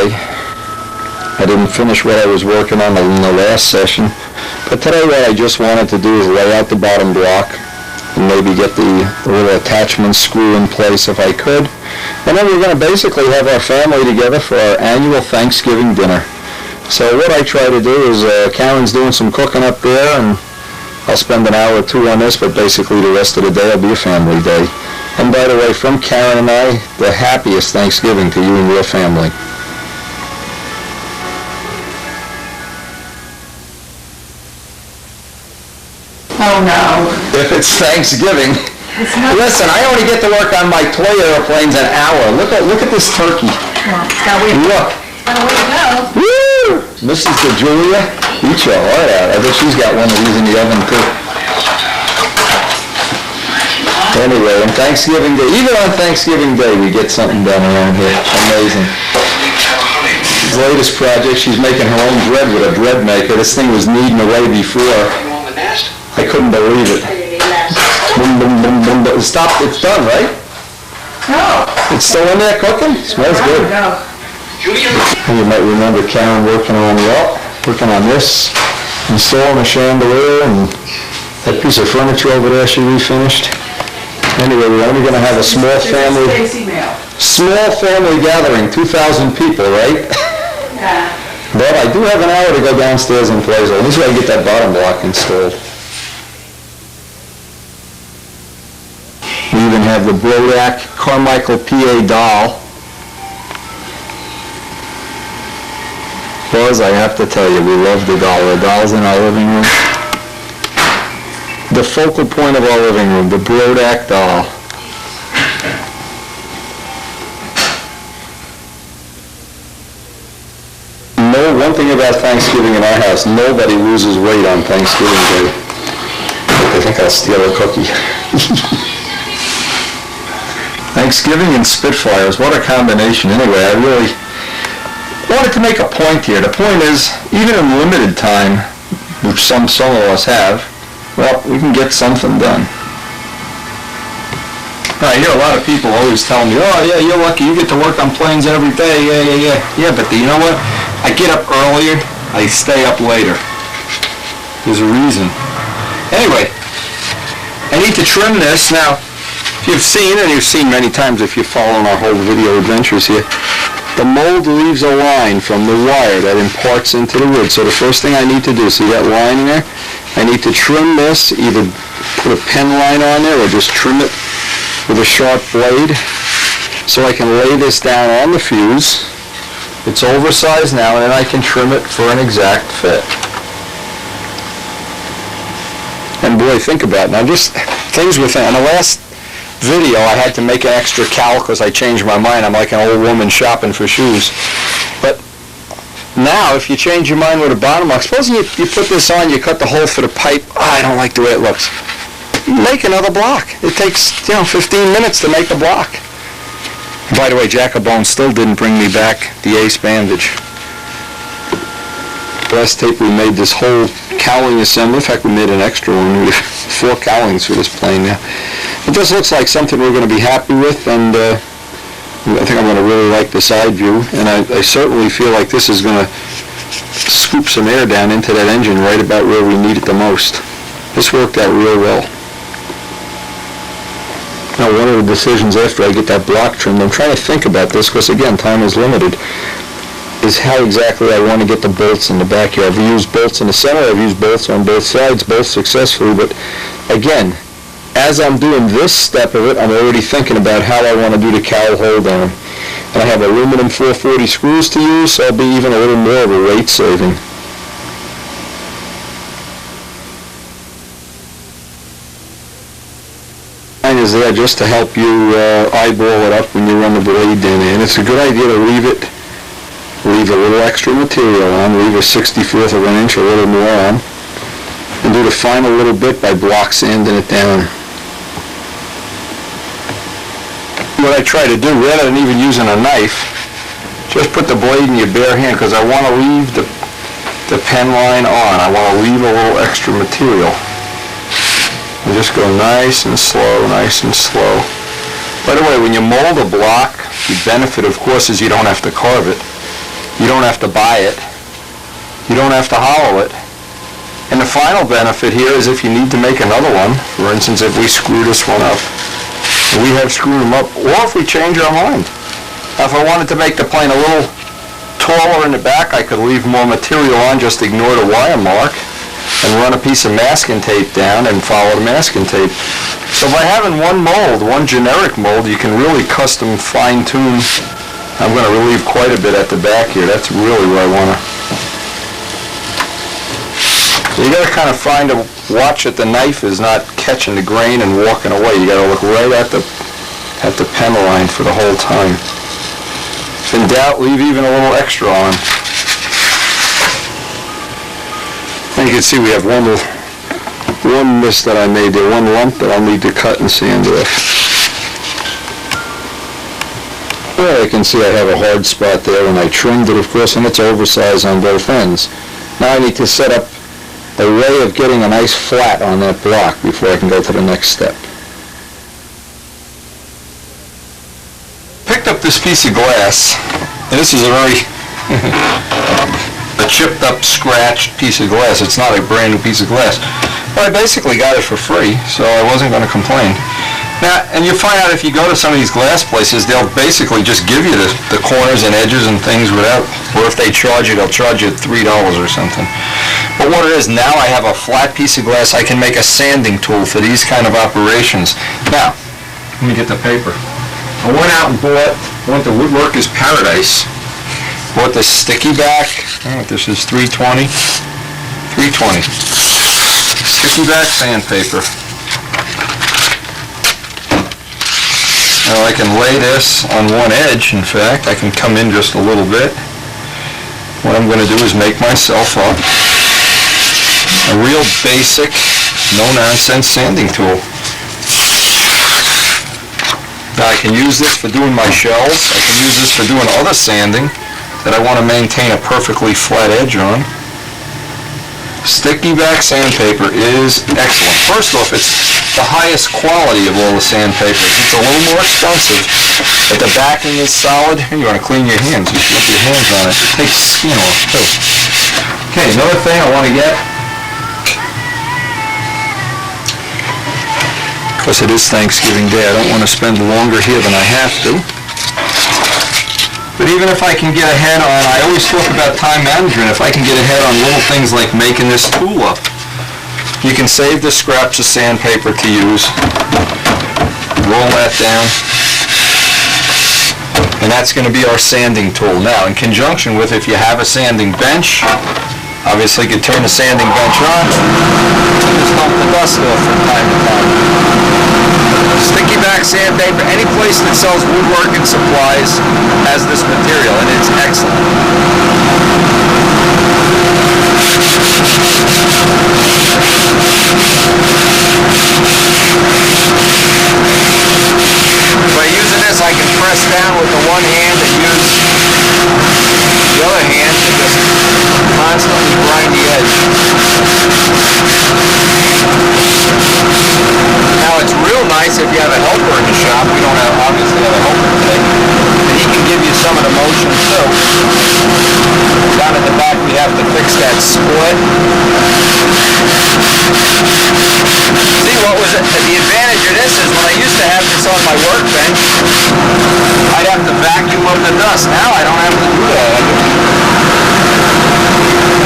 I didn't finish what I was working on in the last session, but today what I just wanted to do is lay out the bottom block and maybe get the little attachment screw in place if I could. And then we're going to basically have our family together for our annual Thanksgiving dinner. So what I try to do is, Karen's doing some cooking up there, and I'll spend an hour or two on this, but basically the rest of the day will be a family day. And by the way, from Karen and I, the happiest Thanksgiving to you and your family. Oh no. If it's Thanksgiving. Listen, I only get to work on my toy airplanes an hour. Look at this turkey. Well, it's got a way Look. to go. Woo! Mrs. DeJulia, eat your heart out. I bet she's got one of these in the oven too. Anyway, on Thanksgiving Day, even on Thanksgiving Day, we get something done around here. Amazing. His latest project, she's making her own bread with a bread maker. This thing was kneading away before. I couldn't believe it. Boom, boom, boom, boom, boom. Stop, it's done, right? No. It's still in there cooking? Smells good. And you might remember Karen working on this, installing a chandelier, and that piece of furniture over there she refinished. Anyway, we're only going to have a small family gathering, 2,000 people, right? Yeah. But I do have an hour to go downstairs and play, so at least I can get that bottom block installed. We even have the Brodak Carmichael PA doll. Buzz, I have to tell you, we love the doll. The doll's in our living room. The focal point of our living room, the Brodak doll. No, one thing about Thanksgiving in our house, nobody loses weight on Thanksgiving Day. I think I'll steal a cookie. Thanksgiving and Spitfires, what a combination. Anyway, I really wanted to make a point here. The point is, even in limited time, which some of us have, well, we can get something done. I hear a lot of people always tell me, oh yeah, you're lucky, you get to work on planes every day, yeah. Yeah, but you know what? I get up earlier, I stay up later. There's a reason. Anyway, I need to trim this. Now, you've seen, and you've seen many times if you're following our whole video adventures here, the mold leaves a line from the wire that imparts into the wood. So the first thing I need to do, see that line there? I need to trim this, either put a pen line on there or just trim it with a sharp blade so I can lay this down on the fuse. It's oversized now, and then I can trim it for an exact fit. And boy, think about it. Now just things within, in the last video I had to make an extra cowl because I changed my mind. I'm like an old woman shopping for shoes. But now if you change your mind with a bottom block, supposing you put this on, you cut the hole for the pipe, I don't like the way it looks. Make another block. It takes 15 minutes to make the block. By the way, Jack of Bones still didn't bring me back the ace bandage. Last tape we made this whole cowling assembly. In fact, we made an extra one. We have 4 cowlings for this plane now. But this looks like something we're going to be happy with, and I think I'm going to really like the side view. And I certainly feel like this is going to scoop some air down into that engine right about where we need it the most. This worked out real well. Now, one of the decisions after I get that block trimmed, I'm trying to think about this because, again, time is limited, is how exactly I want to get the bolts in the back here. I've used bolts in the center, I've used bolts on both sides, both successfully, but again, as I'm doing this step of it, I'm already thinking about how I want to do the cowl hold on. And I have aluminum 440 screws to use, so I'll be even a little more of a weight saving. Is there just to help you eyeball it up when you run the blade in there. And it's a good idea to leave a little extra material on, leave a 64th of an inch, a little more on, and do the final little bit by block sanding it down. What I try to do, rather than even using a knife, just put the blade in your bare hand, because I want to leave the pen line on. I want to leave a little extra material. And just go nice and slow, nice and slow. By the way, when you mold a block, the benefit, of course, is you don't have to carve it. You don't have to buy it. You don't have to hollow it. And the final benefit here is if you need to make another one, for instance, if we screw this one up, we have screwed them up, or if we change our mind. Now, if I wanted to make the plane a little taller in the back, I could leave more material on, just ignore the wire mark, and run a piece of masking tape down and follow the masking tape. So by having one mold, one generic mold, you can really custom fine-tune. I'm going to relieve quite a bit at the back here. That's really where I want to. So you got to kind of watch that the knife is not catching the grain and walking away. You got to look right at the pen line for the whole time. If in doubt, leave even a little extra on. And you can see we have one miss that I made there, one lump that I'll need to cut and sand off. Well, you can see I have a hard spot there, and I trimmed it, of course, and it's oversized on both ends. Now I need to set up a way of getting a nice flat on that block before I can go to the next step. Picked up this piece of glass, and this is a very a chipped up, scratched piece of glass. It's not a brand new piece of glass. But I basically got it for free, so I wasn't going to complain. Now, and you find out if you go to some of these glass places, they'll basically just give you the corners and edges and things without, or if they charge you, they'll charge you $3 or something. But what it is, now I have a flat piece of glass. I can make a sanding tool for these kind of operations. Now, let me get the paper. I went out and went to Woodworker's Paradise. Bought this sticky back. I don't know if this is 320. 320. Sticky back sandpaper. Now I can lay this on one edge. In fact, I can come in just a little bit. What I'm going to do is make myself up a real basic, no-nonsense sanding tool. Now I can use this for doing my shells. I can use this for doing other sanding that I want to maintain a perfectly flat edge on. Sticky back sandpaper is excellent. First off, it's the highest quality of all the sandpapers. It's a little more expensive, but the backing is solid. You want to clean your hands. You should rub your hands on it. It takes the skin off, too. Okay, another thing I want to get, because it is Thanksgiving Day, I don't want to spend longer here than I have to. But even if I can get ahead on, I always talk about time management, if I can get ahead on little things like making this tool up, you can save the scraps of sandpaper to use, roll that down, and that's going to be our sanding tool. Now, in conjunction with, if you have a sanding bench, obviously you can turn the sanding bench on, and just dump the dust off from time to time. Sticky back sandpaper, any place that sells woodworking supplies has this material, and it's excellent. By using this, I can press down with the one hand and use the other hand to just constantly grind the edge. Now it's real nice if you have a helper in the shop. We don't obviously have a helper today. And he can give you some of the motion too. Down at the back we have to fix that split. See, what was it? The advantage of this is when I used to have this on my workbench, I'd have to vacuum up the dust. Now I don't have to do that.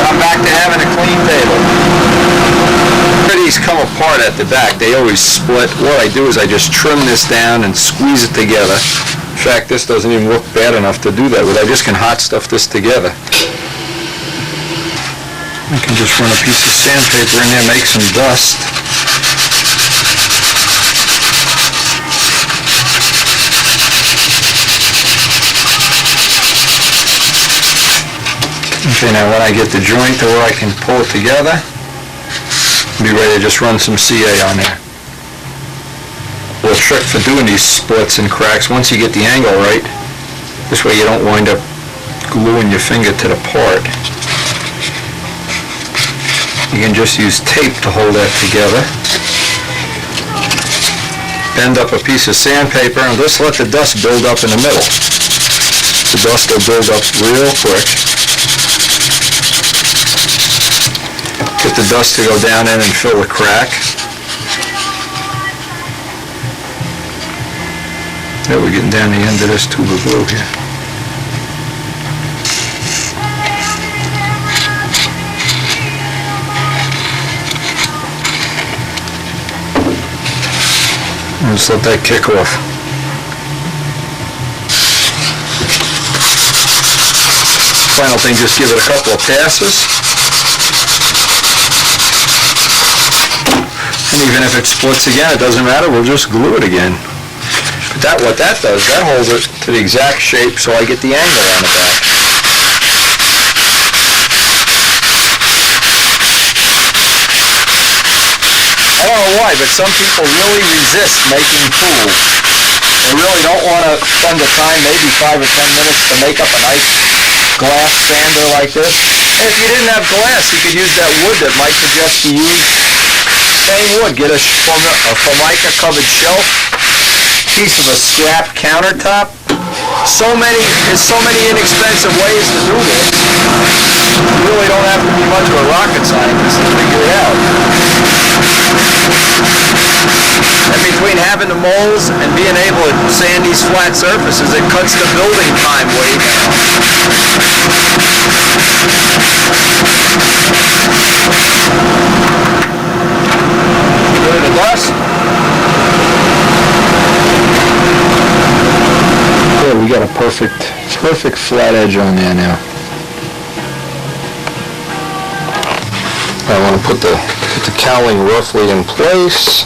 And I'm back to having a clean table. These come apart at the back. They always split. What I do is I just trim this down and squeeze it together. In fact, this doesn't even look bad enough to do that with. I just can hot stuff this together. I can just run a piece of sandpaper in there, make some dust. Okay, now when I get the joint to where I can pull it together, be ready to just run some CA on there. A little trick for doing these splits and cracks, once you get the angle right, this way you don't wind up gluing your finger to the part. You can just use tape to hold that together. Bend up a piece of sandpaper and just let the dust build up in the middle. the dust will build up real quick. Get the dust to go down in and fill the crack. Now we're getting down the end of this tube of glue here. Just let that kick off. Final thing, just give it a couple of passes. And even if it splits again, it doesn't matter, we'll just glue it again. But what that does, that holds it to the exact shape so I get the angle on the back. I don't know why, but some people really resist making tools. They really don't want to spend the time, maybe 5 or 10 minutes, to make up a nice glass sander like this. And if you didn't have glass, you could use that wood that Mike suggests you use. Same wood, get a Formica covered shelf, piece of a scrap countertop. There's so many inexpensive ways to do this. You really don't have to be much of a rocket scientist to figure it out. And between having the molds and being able to sand these flat surfaces, it cuts the building time way down. Get rid of the dust. There, we got a perfect flat edge on there now. I want to put the cowling roughly in place.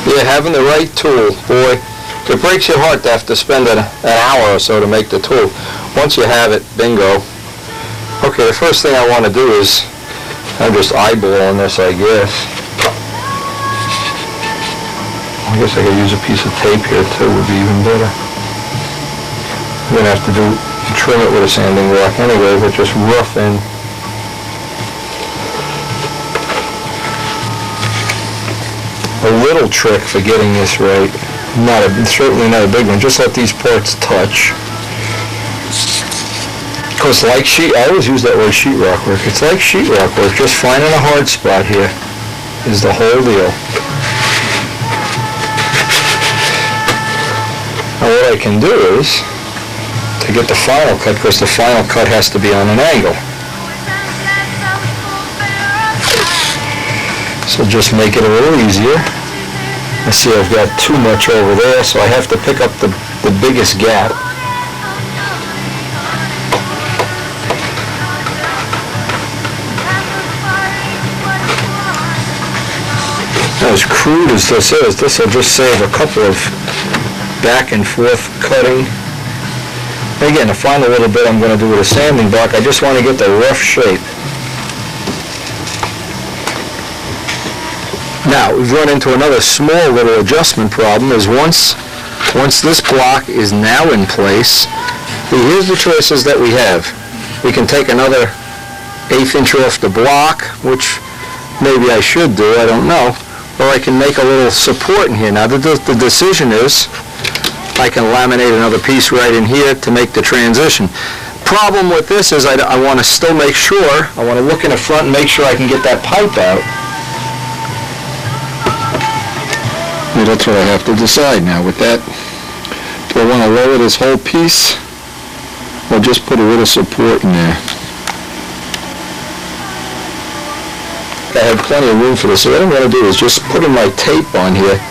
Yeah, having the right tool, boy, it breaks your heart to have to spend an hour or so to make the tool. Once you have it, bingo. Okay, the first thing I want to do is, I'm just eyeballing this, I guess. I guess I could use a piece of tape here too, would be even better. I'm going to have to trim it with a sanding block anyway, but just rough in. A little trick for getting this right, certainly not a big one, just let these parts touch. Of course, I always use that word sheetrock work. It's like sheetrock work, just finding a hard spot here is the whole deal. Now what I can do is, to get the final cut, because the final cut has to be on an angle. So just make it a little easier. I see I've got too much over there, so I have to pick up the biggest gap. As crude as this is, this will just save a couple of back and forth cutting. Again, the final little bit I'm going to do with a sanding block, I just want to get the rough shape. Now, we've run into another small little adjustment problem, is once this block is now in place, here's the choices that we have. We can take another 1/8 inch off the block, which maybe I should do, I don't know, or I can make a little support in here. Now, the decision is, I can laminate another piece right in here to make the transition. Problem with this is I want to still make sure, I want to look in the front and make sure I can get that pipe out. Well, that's what I have to decide now with that. Do I want to lower this whole piece or just put a little support in there? I have plenty of room for this, so what I'm going to do is just put in my tape on here.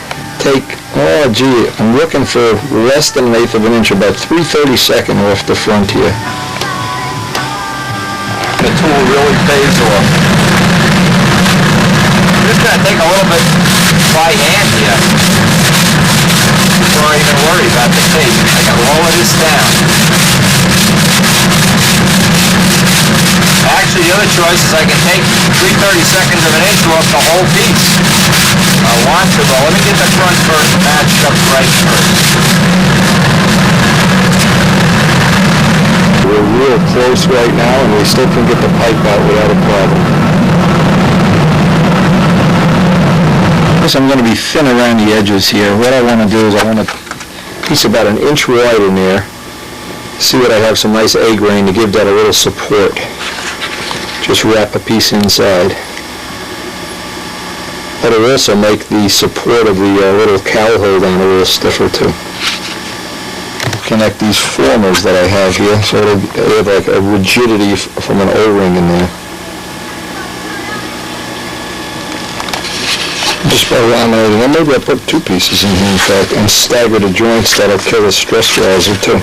Oh gee, I'm looking for less than 1/8 of an inch, about 3/32 off the front here. The tool really pays off. Just going to take a little bit by hand here before I even worry about the tape. I can lower this down. Actually, the other choice is I can take 3/32 of an inch off the whole piece. I want to, but let me get the front first matched up right first. We're real close right now, and we still can get the pipe out without a problem. I'm going to be thin around the edges here. What I want to do is I want to piece about 1 inch wide in there. See what I have, some nice A grain to give that a little support. Just wrap a piece inside. That'll also make the support of the little cowl hold on a little stiffer too. Connect these formers that I have here so they have like a rigidity from an O-ring in there. Just by laminating them, maybe I'll put 2 pieces in here in fact, and stagger the joints. That'll kill the stress riser too.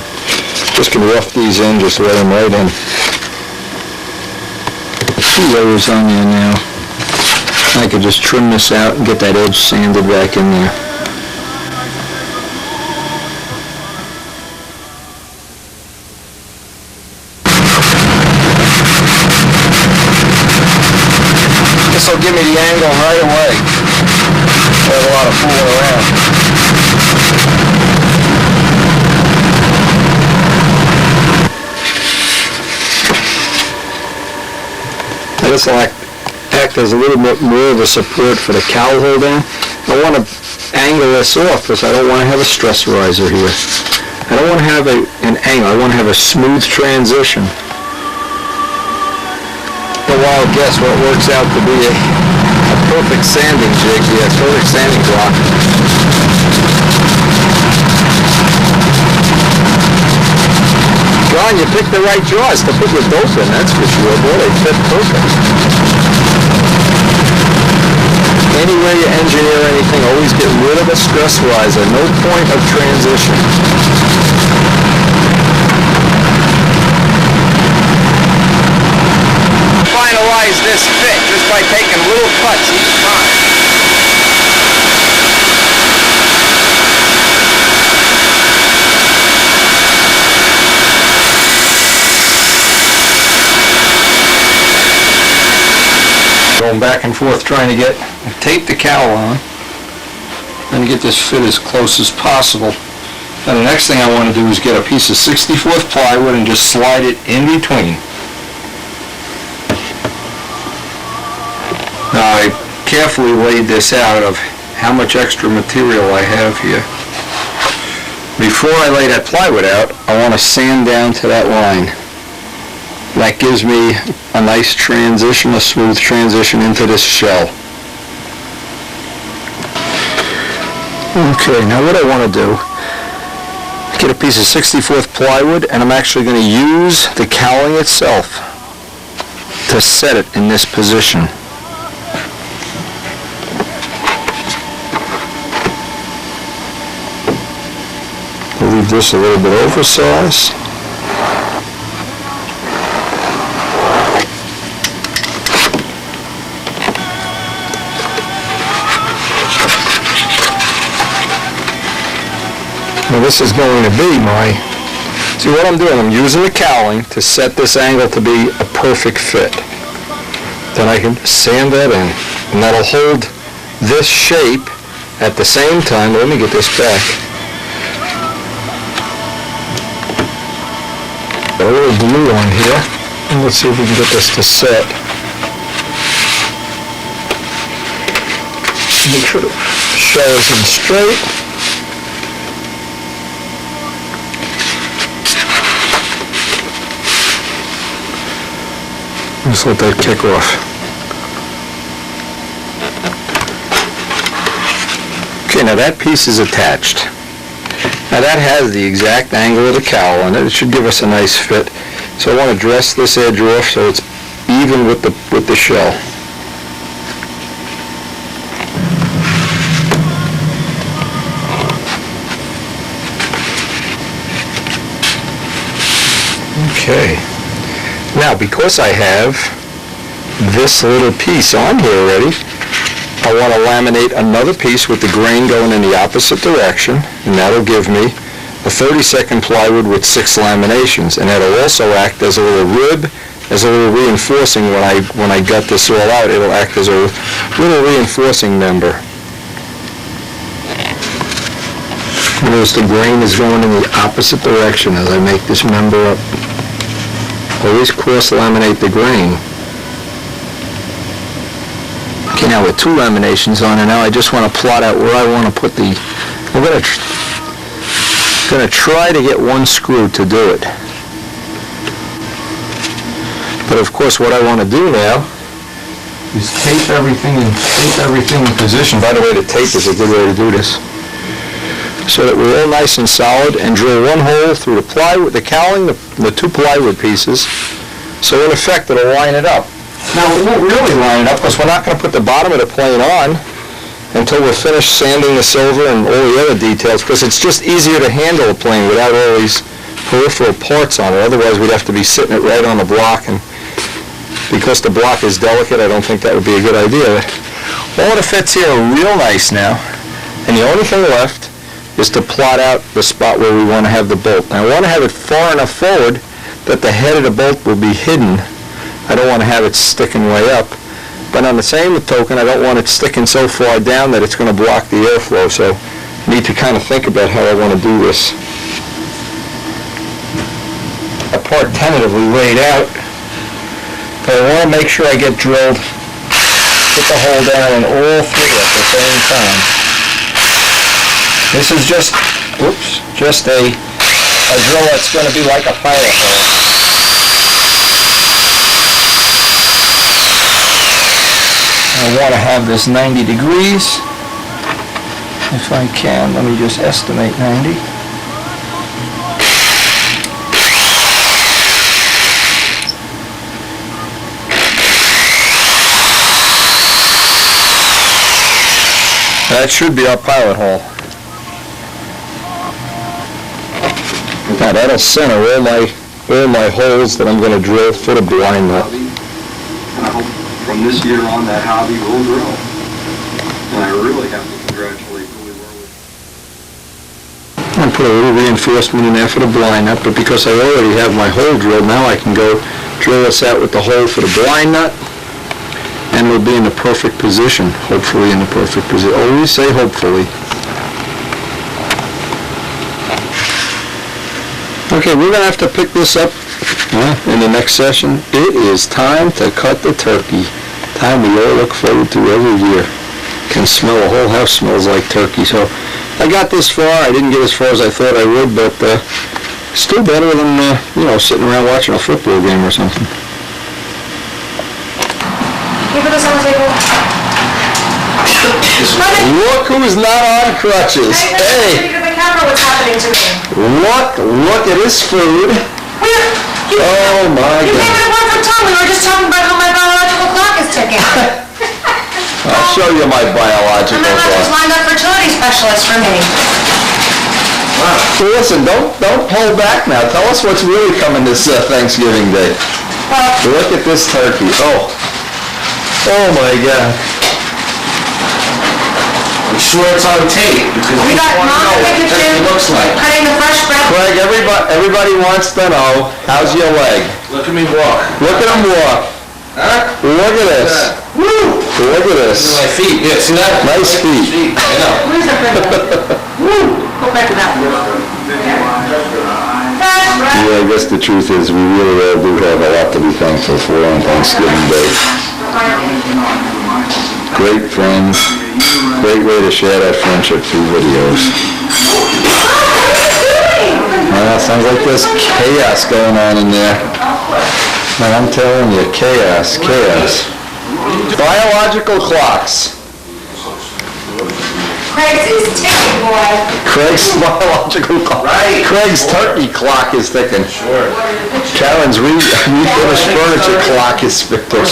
Just can rough these in, just lay them right in. 2 layers on there now. I could just trim this out and get that edge sanded back in there. This will give me the angle right away. There's a lot of fooling around. This will act as a little bit more of a support for the cowl holding. I want to angle this off because I don't want to have a stress riser here. I don't want to have an angle. I want to have a smooth transition. A wild guess what works out to be a perfect sanding jig, a perfect sanding block. John, you picked the right jaws to put your dope in, that's for sure. Boy, they fit perfect. Any way you engineer anything, always get rid of a stress riser. No point of transition. Finalize this fit just by taking little cuts each time. Going back and forth trying to tape the cowl on and get this fit as close as possible. And the next thing I want to do is get a piece of 64th plywood and just slide it in between. Now I carefully laid this out of how much extra material I have here. Before I lay that plywood out, I want to sand down to that line. That gives me a nice transition, a smooth transition into this shell. Okay, now what I want to do, get a piece of 64th plywood, and I'm actually going to use the cowling itself to set it in this position. I'll leave this a little bit oversized. Now this is going to be see what I'm doing, I'm using the cowling to set this angle to be a perfect fit. Then I can sand that in, and that'll hold this shape at the same time. Let me get this back. Got a little glue on here, and let's see if we can get this to set. Make sure the shell is in straight. Just let that kick off. Okay, now that piece is attached. Now that has the exact angle of the cowl on it. It should give us a nice fit. So I want to dress this edge off so it's even with the shell. Okay. Now, because I have this little piece on here already, I want to laminate another piece with the grain going in the opposite direction, and that'll give me a 32nd plywood with 6 laminations, and that'll also act as a little rib, as a little reinforcing. When I gut this all out, it'll act as a little reinforcing member. Notice the grain is going in the opposite direction as I make this member up. Always cross-laminate the grain. Okay, now with 2 laminations on, and now I just want to plot out where I want to put the... going to try to get one screw to do it. But of course what I want to do now is tape everything in position. By the way, the tape is a good way to do this. So that we're all nice and solid, and drill one hole through the plywood, the cowling, the two plywood pieces. So in effect it'll line it up. Now it won't really line it up because we're not going to put the bottom of the plane on until we're finished sanding the silver and all the other details, because it's just easier to handle a plane without all these peripheral parts on it. Otherwise we'd have to be sitting it right on the block, and because the block is delicate, I don't think that would be a good idea. All the fits here are real nice now, and the only thing left is to plot out the spot where we want to have the bolt. Now I want to have it far enough forward that the head of the bolt will be hidden. I don't want to have it sticking way up. But on the same token, I don't want it sticking so far down that it's going to block the airflow. So I need to kind of think about how I want to do this. A part tentatively laid out, but I want to make sure I get drilled, put the hole down in all three at the same time. This is just a drill that's going to be like a pilot hole. I want to have this 90 degrees. If I can, let me just estimate 90. That should be our pilot hole. Now that'll center all my holes that I'm going to drill for the blind nut. And I hope from this year on that hobby will grow. And I really have to congratulate Billy Warwick. I put a little reinforcement in there for the blind nut, but because I already have my hole drilled, now I can go drill this out with the hole for the blind nut, and we'll be in the perfect position, hopefully in the perfect position. Always say hopefully. Okay, we're going to have to pick this up in the next session. It is time to cut the turkey. Time we all look forward to every year. Can smell, the whole house smells like turkey. So I got this far. I didn't get as far as I thought I would, but still better than, sitting around watching a football game or something. Keep this on the table. Look who's not on crutches. Hey! The camera, what's happening to me? Look at his food. Oh my God. You gave it a word from Tom. We were just talking about how my biological clock is ticking. I'll show you my biological And then I was clock. lined up fertility specialist for me. So listen, don't hold back now. Tell us what's really coming this Thanksgiving Day. Well, Look at this turkey. Oh my God. I'm sure it's on tape because we got want to Mom know in what the the turkey kitchen, looks like. cutting the fresh bread. Craig, everybody wants to know, how's your leg? Look at me walk. Look at him walk. Huh? Look at this. Woo! Look at this. My feet. Yeah, see that? Nice feet. I know. Where's the bread? Go back to that one. Fresh bread. Yeah, I guess the truth is we really all do have a lot to be thankful for on Thanksgiving Day. Great friends. Great way to share that friendship through videos. Sounds like there's chaos going on in there. Man, I'm telling you, chaos. Biological clocks. Craig's is ticking, boy. Craig's biological clock. Right. Craig's turkey clock is ticking. Sure. Karen's refinished furniture clock is ticking.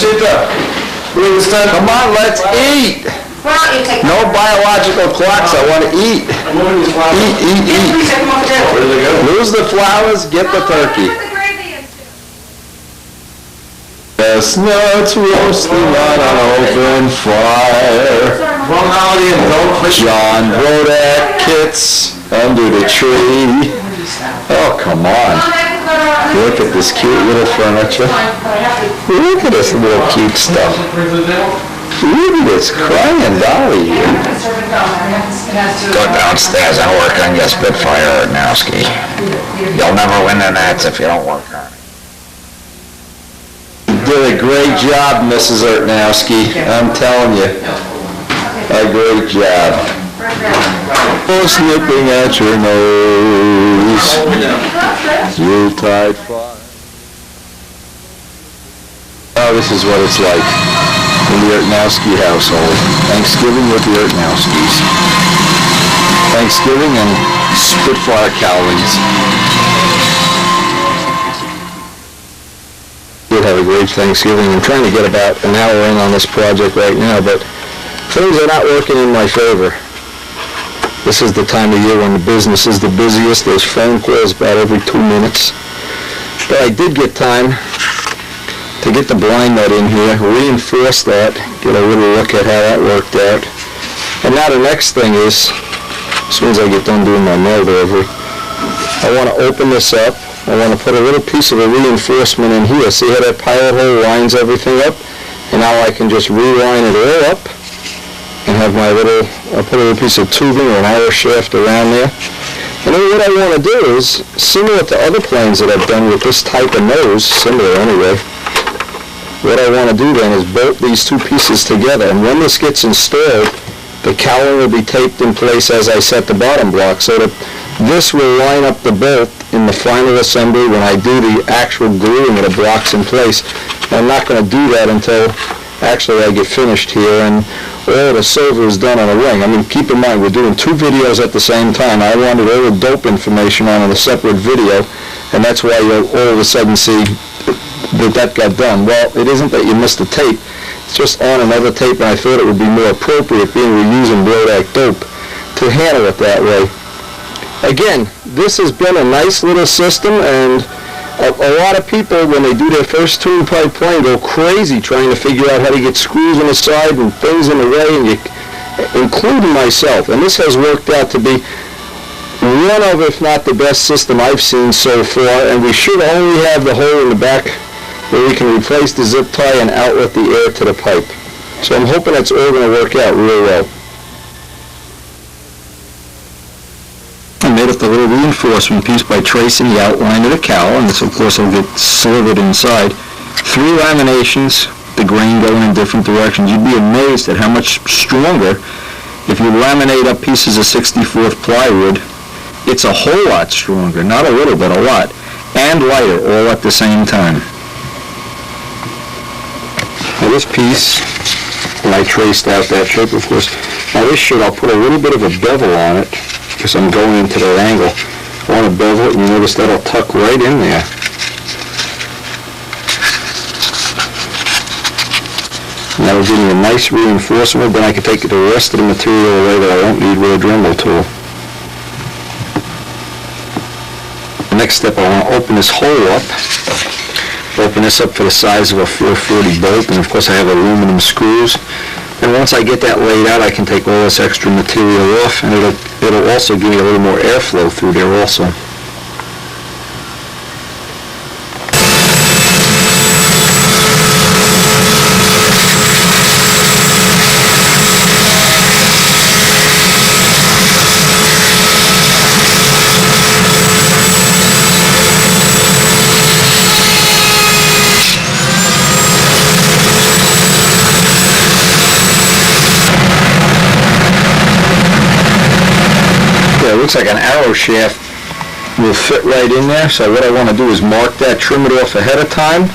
Come on, let's eat. Why don't you take No biological clocks, I want to eat. I'm moving these flowers. Eat. Please take them off the table. Where do they go? Lose the flowers, get the turkey. Chestnuts roasting on an open fire. Wrong holiday and don't push it. John Bodak kits under the tree. Oh, come on. Look at this cute little furniture. Look at this little cute stuff. Look at this crying dolly here. Go downstairs and work on your Spitfire, Nowski. You'll never win the Nats if you don't work on it. You did a great job, Mrs. Ertnowski. I'm telling you. A great job. Oh, snipping at your nose. Ski's Yuletide fire. Oh, this is what it's like in the Ertnowski household. Thanksgiving with the Ertnowskis. Thanksgiving and Spitfire cowlings. Did have a great Thanksgiving. I'm trying to get about an hour in on this project right now, but things are not working in my favor. This is the time of year when the business is the busiest. There's phone calls about every 2 minutes. But I did get time to get the blind nut in here, reinforce that, get a little look at how that worked out. And now the next thing is, as soon as I get done doing my nail delivery, I want to open this up. I want to put a little piece of a reinforcement in here. See how that pilot hole lines everything up? And now I can just reline it all up and have my little, I'll put a little piece of tubing or an arrow shaft around there. And then what I want to do is, similar to other planes that I've done with this type of nose, similar anyway, what I want to do then is bolt these two pieces together. And when this gets installed, the cowling will be taped in place as I set the bottom block, so that this will line up the bolt in the final assembly when I do the actual gluing of the blocks in place. I'm not going to do that until actually I get finished here and all the silver is done on a ring. I mean, keep in mind, we're doing 2 videos at the same time. I wanted all the dope information on a separate video, and that's why you'll all of a sudden see that got done. Well, it isn't that you missed a tape. It's just on another tape, and I thought it would be more appropriate, being we're using Blodak dope, to handle it that way. Again, this has been a nice little system, and a lot of people, when they do their first two-pipe plane, go crazy trying to figure out how to get screws on the side and things in the way, and including myself. And this has worked out to be one of, if not the best system I've seen so far, and we should only have the hole in the back where we can replace the zip tie and outlet the air to the pipe. So I'm hoping it's all going to work out really well. I made up the little reinforcement piece by tracing the outline of the cowl, and this of course will get slivered inside. 3 laminations, the grain going in different directions. You'd be amazed at how much stronger if you laminate up pieces of 64th plywood. It's a whole lot stronger, not a little, but a lot, and lighter all at the same time. Now this piece, when I traced out that shape, of course, now this shirt I'll put a little bit of a bevel on it, because I'm going into that angle. I want to bevel it, and you notice that'll tuck right in there. And that'll give me a nice reinforcement, then I can take the rest of the material away that I won't need with a Dremel tool. The next step, I want to open this hole up. Open this up for the size of a 440 bolt, and of course I have aluminum screws. And once I get that laid out, I can take all this extra material off, and it'll also give me a little more airflow through there also. It looks like an arrow shaft will fit right in there, so what I want to do is mark that, trim it off ahead of time,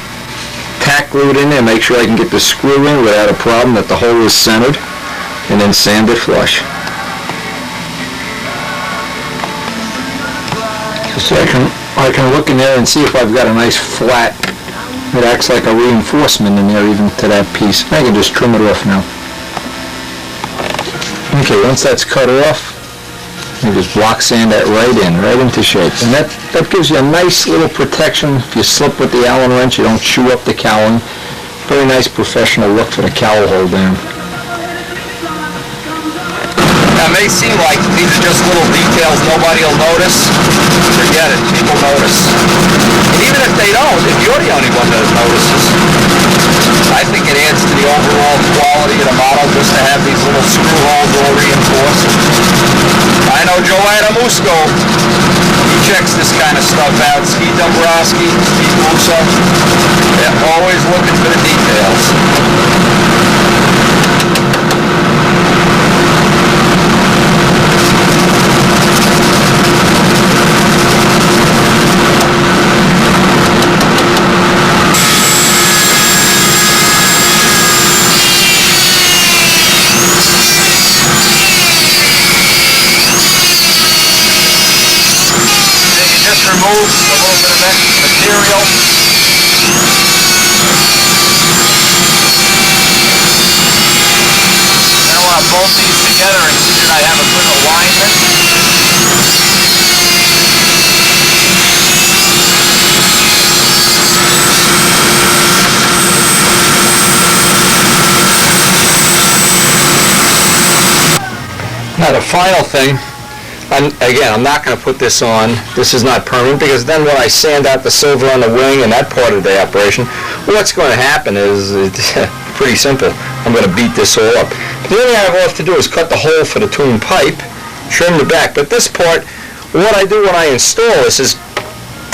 tack glue it in there, make sure I can get the screw in without a problem, that the hole is centered, and then sand it flush. So I can look in there and see if I've got a nice flat that acts like a reinforcement in there even to that piece. I can just trim it off now. Okay, once that's cut off, you just block sand that right into shape. And that gives you a nice little protection. If you slip with the Allen wrench, you don't chew up the cowling. Very nice professional look for the cowl hole down. That may seem like these are just little details nobody will notice. Forget it, people notice. And even if they don't, if you're the only one that notices, I think it adds to the overall quality of the model just to have these little screw holes all reinforced. I know Joanna Musco, he checks this kind of stuff out. Steve Dombrowski, Steve Musso, they're always looking for the details. Now the final thing, I'm not going to put this on. This is not permanent, because then when I sand out the silver on the wing and that part of the operation, what's going to happen is it's pretty simple. I'm going to beat this all up. The only thing I have left to do is cut the hole for the tune pipe, trim the back. But this part, what I do when I install this is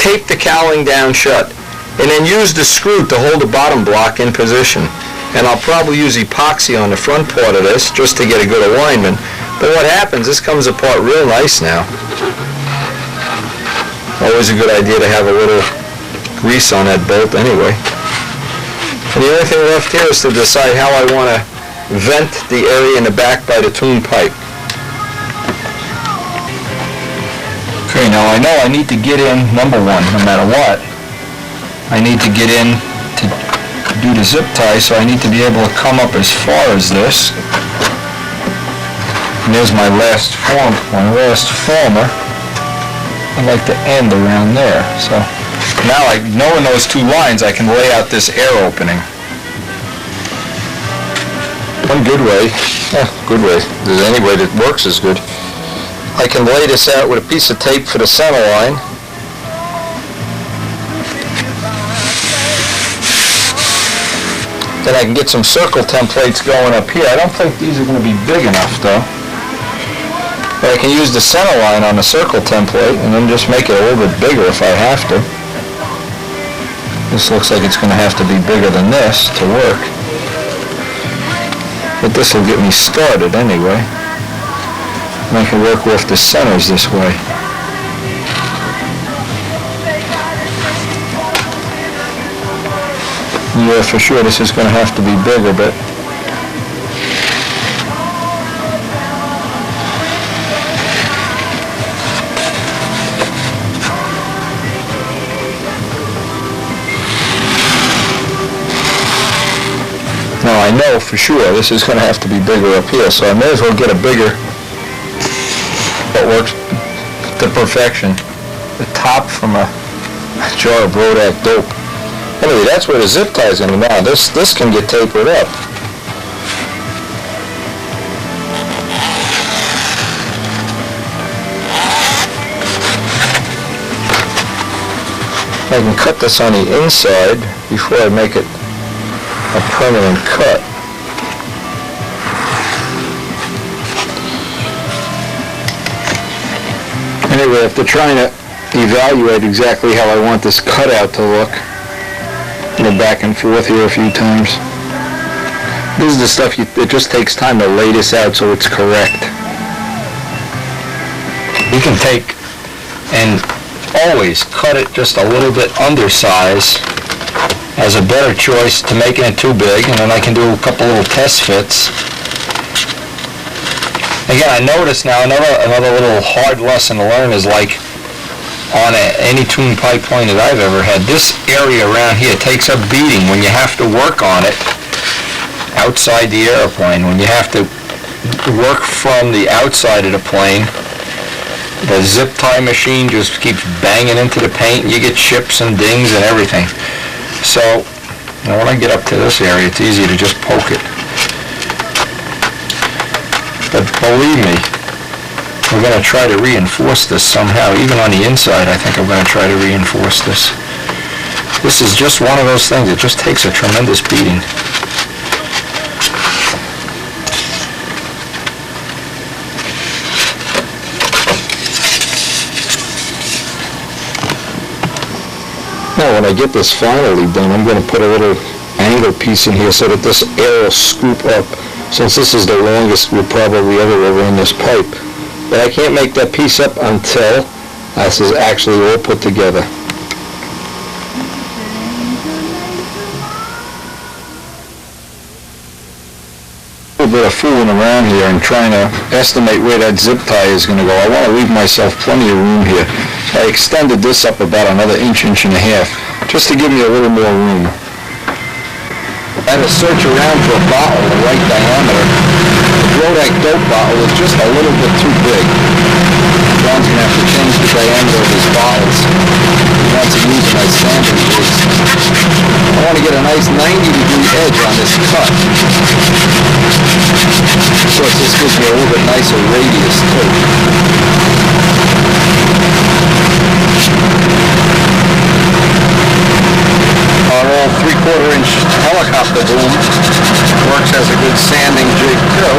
tape the cowling down shut, and then use the screw to hold the bottom block in position. And I'll probably use epoxy on the front part of this just to get a good alignment. But what happens, this comes apart real nice now. Always a good idea to have a little grease on that bolt anyway. And the only thing left here is to decide how I want to vent the area in the back by the tune pipe. Okay, now I know I need to get in, number one, no matter what, I need to get in to do the zip tie, so I need to be able to come up as far as this. And there's my last former. I'd like to end around there. So now, knowing those two lines, I can lay out this air opening. One good way, there's any way that works is good. I can lay this out with a piece of tape for the center line. Then I can get some circle templates going up here. I don't think these are going to be big enough though. But I can use the center line on the circle template and then just make it a little bit bigger if I have to. This looks like it's going to have to be bigger than this to work. But this will get me started anyway. And I can work with the centers this way. Yeah, for sure this is going to have to be bigger, but now I know for sure this is going to have to be bigger up here, so I may as well get a bigger that works to perfection. The top from a jar of Brodak dope. Anyway, that's where the zip tie is going to be now. This can get tapered up. I can cut this on the inside before I make it a permanent cut. Anyway, after trying to evaluate exactly how I want this cutout to look, go back and forth here a few times. This is the stuff it just takes time to lay this out so it's correct. You can take and always cut it just a little bit undersize as a better choice to making it too big, and then I can do a couple little test fits. Again, I notice now another little hard lesson to learn is like on any tune pipe plane that I've ever had, this area around here takes up beating when you have to work on it outside the airplane. When you have to work from the outside of the plane, the zip tie machine just keeps banging into the paint and you get chips and dings and everything. So, when I get up to this area, it's easy to just poke it. But believe me, we're going to try to reinforce this somehow. Even on the inside, I think I'm going to try to reinforce this. This is just one of those things. It just takes a tremendous beating. Now, when I get this finally done, I'm going to put a little angle piece in here so that this air will scoop up. Since this is the longest we'll probably ever run this pipe. But I can't make that piece up until this is actually all put together. A little bit of fooling around here and trying to estimate where that zip tie is going to go. I want to leave myself plenty of room here. I extended this up about another inch and a half, just to give me a little more room. I had to search around for a bottle the right diameter. The Brodak dope bottle is just a little bit too big. John's going to have to change the diameter of his bottles. He wants to use my standard jigs. I want to get a nice 90-degree edge on this cut. course, this gives me a little bit nicer radius too. Our old 3/4 inch helicopter boom works as a good sanding jig too.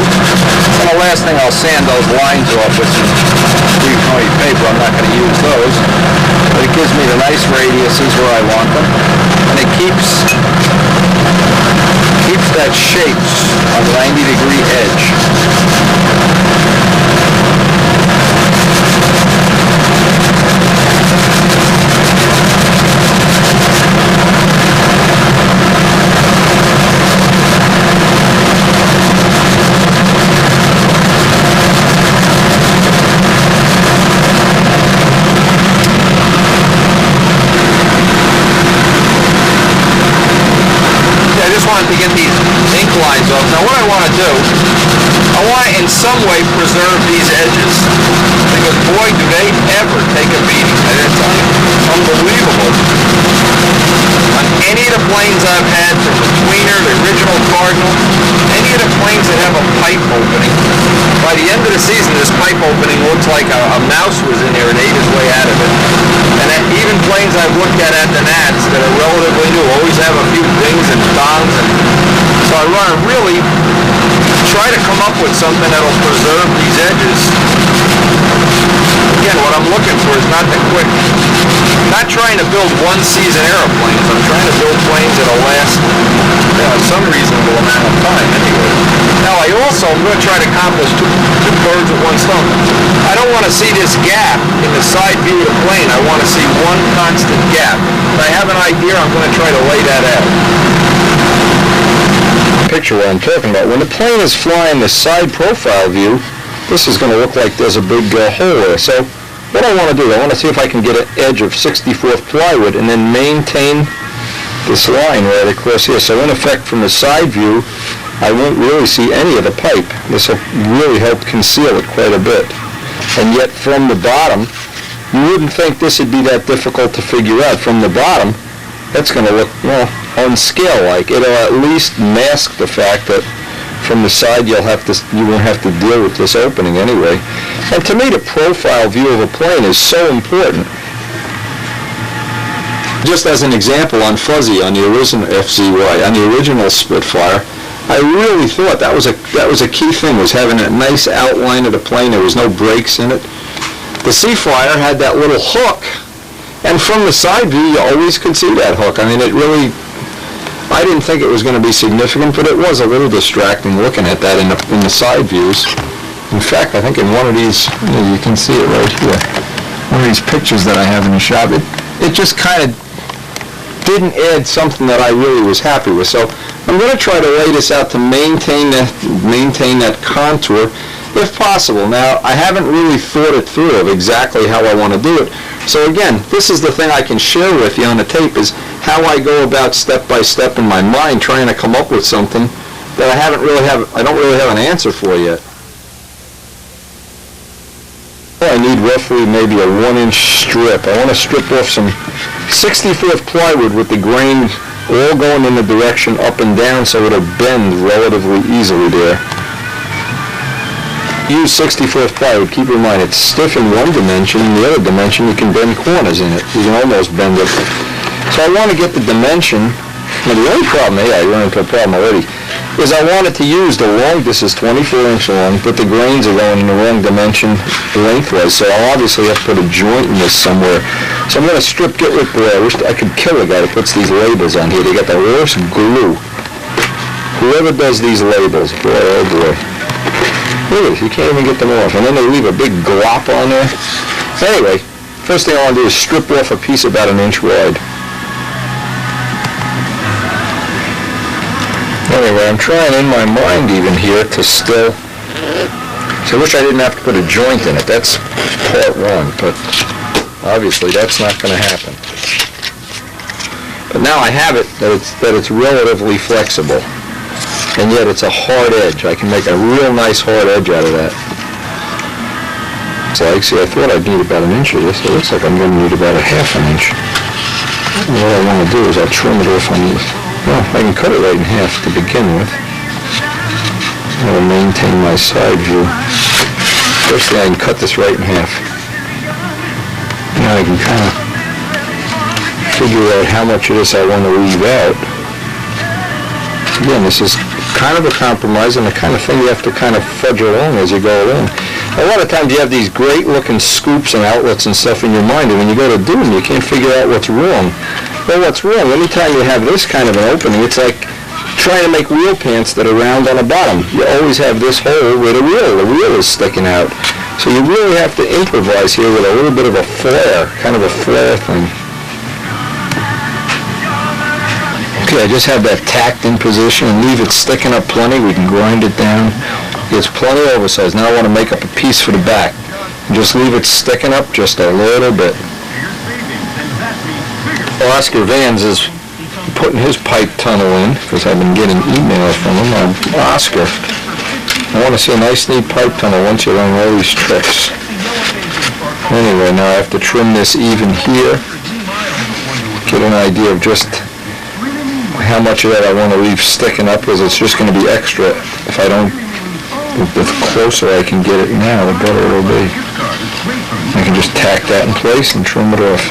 And the last thing, I'll sand those lines off with some 320 paper. I'm not going to use those. But it gives me the nice radiuses where I want them. And it keeps that shape on 90-degree edge. To get these ink lines off. Now what I want to do, I want to in some way preserve these edges, because boy do they ever take a beating. And it's unbelievable. On any of the planes I've had, from the Tweener, the original Cardinal, any of the planes that have a pipe opening, by the end of the season this pipe opening looks like a mouse was in there and ate his way out of it. And even planes I've looked at the Nats that are relatively new always have a few dings and dongs. So I want to really try to come up with something that'll preserve these edges. Again, what I'm looking for is not the quick, not trying to build one-season airplanes. I'm trying to build planes that'll last some reasonable amount of time anyway. Now I'm going to try to accomplish two birds with one stone. I don't want to see this gap in the side view of the plane. I want to see one constant gap. If I have an idea, I'm going to try to lay that out. Picture what I'm talking about. When the plane is flying the side profile view, this is going to look like there's a big hole there. So what I want to do, I want to see if I can get an edge of 64th plywood and then maintain this line right across here. So in effect, from the side view, I won't really see any of the pipe. This will really help conceal it quite a bit. And yet from the bottom, you wouldn't think this would be that difficult to figure out. From the bottom, that's going to look, well, unscale-like. It'll at least mask the fact that from the side you won't have to deal with this opening anyway. And to me, the profile view of a plane is so important. Just as an example, on Fuzzy, on the original FZY, on the original Spitfire, I really thought that was a key thing, was having that nice outline of the plane. There was no breaks in it. The Seaflyer had that little hook, and from the side view, you always could see that hook. I mean, it really, I didn't think it was going to be significant, but it was a little distracting looking at that in the side views. In fact, I think in one of these, you can see it right here, one of these pictures that I have in the shop, it just kind of didn't add something that I really was happy with. So I'm going to try to lay this out to maintain that contour if possible. Now, I haven't really thought it through of exactly how I want to do it. So again, this is the thing I can share with you on the tape, is how I go about step by step in my mind trying to come up with something that I don't really have an answer for yet. I need roughly maybe a 1-inch strip. I want to strip off some 64th plywood with the grain all going in the direction up and down so it'll bend relatively easily there. Use 64th plywood. Keep in mind it's stiff in one dimension, in the other dimension you can bend corners in it. You can almost bend it. So I want to get the dimension. Now the only problem, I run into a problem already, is I wanted to use the long, this is 24 inch long, but the grains are going in the wrong dimension lengthwise, so I'll obviously have to put a joint in this somewhere. So I'm going to get rid of, I wish I could kill a guy that puts these labels on here. They got the worst glue. Whoever does these labels, boy, oh boy. Look at this, you can't even get them off, and then they leave a big glop on there. Anyway, first thing I want to do is strip off a piece about 1 inch wide. Anyway, I'm trying in my mind even here to still, so I wish I didn't have to put a joint in it. That's part one, but obviously that's not going to happen. But now I have it that it's relatively flexible, and yet it's a hard edge. I can make a real nice hard edge out of that. So I thought I'd need about 1 inch of this. It looks like I'm going to need about a 1/2 inch. And what I want to do is I'll trim it off on these. Well, I can cut it right in half to begin with. I'll maintain my side view. First thing, I can cut this right in half. Now I can kind of figure out how much of this I want to leave out. Again, this is kind of a compromise and the kind of thing you have to kind of fudge along as you go along. A lot of times you have these great looking scoops and outlets and stuff in your mind, and when you go to do them, you can't figure out what's wrong. Well, what's wrong? Anytime you have this kind of an opening, it's like trying to make wheel pants that are round on the bottom. You always have this hole where the wheel is sticking out. So you really have to improvise here with a little bit of a flare, kind of a flare thing. Okay, I just have that tacked in position and leave it sticking up plenty. We can grind it down. It's plenty oversized. Now I want to make up a piece for the back. And just leave it sticking up just a little bit. Oscar Vans is putting his pipe tunnel in, because I've been getting emails from him. Oscar, I want to see a nice neat pipe tunnel once you learn all these tricks. Anyway, now I have to trim this even here. Get an idea of just how much of that I want to leave sticking up, because it's just going to be extra if I don't. The closer I can get it now, the better it'll be. I can just tack that in place and trim it off.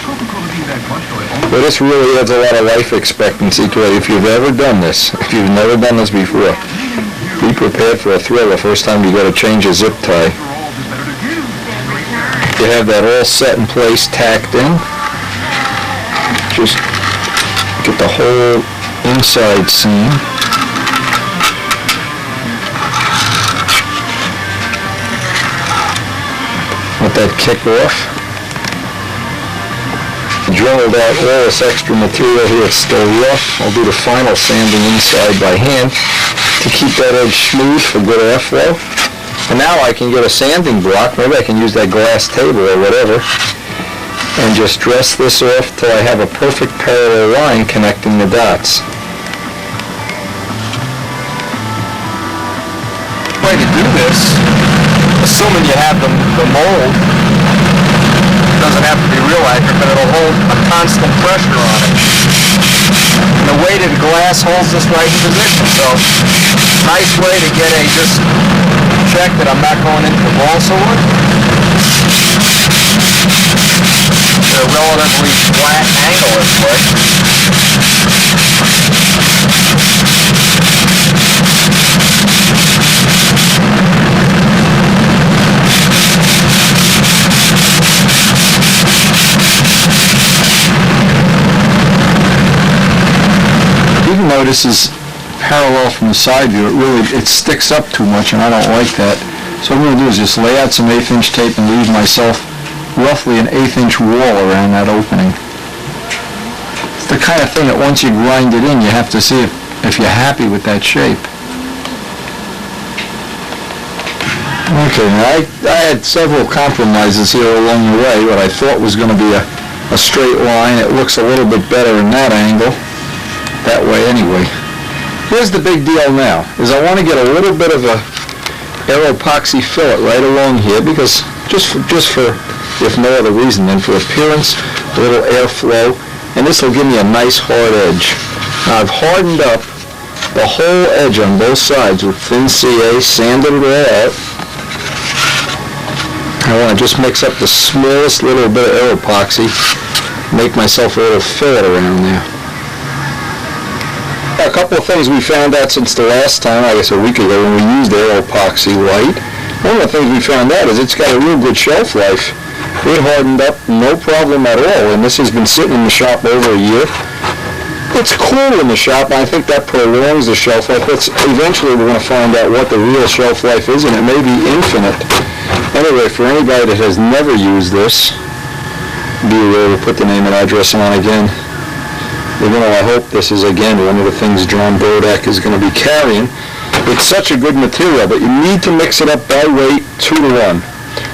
But this really adds a lot of life expectancy to it if you've ever done this. If you've never done this before, be prepared for a thrill the first time you got to change a zip tie. You have that all set in place, tacked in. Just get the whole inside seam. Let that kick off. Drilled out all this extra material here. It's still rough. I'll do the final sanding inside by hand to keep that edge smooth for good airflow. And now I can get a sanding block. Maybe I can use that glass table or whatever and just dress this off till I have a perfect parallel line connecting the dots. Way to do this, assuming you have the mold, it doesn't have to be real accurate, but it'll hold a constant pressure on it. And the weighted glass holds this right in position, so nice way to get a just check that I'm not going into the balsa wood. At a relatively flat angle this way. Even though this is parallel from the side view, it sticks up too much, and I don't like that. So what I'm going to do is just lay out some 1/8" tape and leave myself roughly an 1/8" wall around that opening. It's the kind of thing that once you grind it in, you have to see if you're happy with that shape. Okay, now I had several compromises here along the way. What I thought was going to be a straight line. It looks a little bit better in that angle. That way anyway. Here's the big deal now, is I want to get a little bit of a air epoxy fillet right along here, because just for if no other reason than for appearance, a little airflow, and this will give me a nice hard edge. Now I've hardened up the whole edge on both sides with thin CA, sanded it all out. I want to just mix up the smallest little bit of air epoxy, make myself a little fillet around there. A couple of things we found out since the last time, I guess a week ago, when we used air epoxy white. One of the things we found out is it's got a real good shelf life. It hardened up no problem at all, and this has been sitting in the shop over a year. It's cool in the shop, and I think that prolongs the shelf life. Eventually we're going to find out what the real shelf life is, and it may be infinite. Anyway, for anybody that has never used this, be aware to put the name and address on again. Even though I hope this is, again, one of the things John Bodak is going to be carrying. It's such a good material, but you need to mix it up by weight 2-to-1.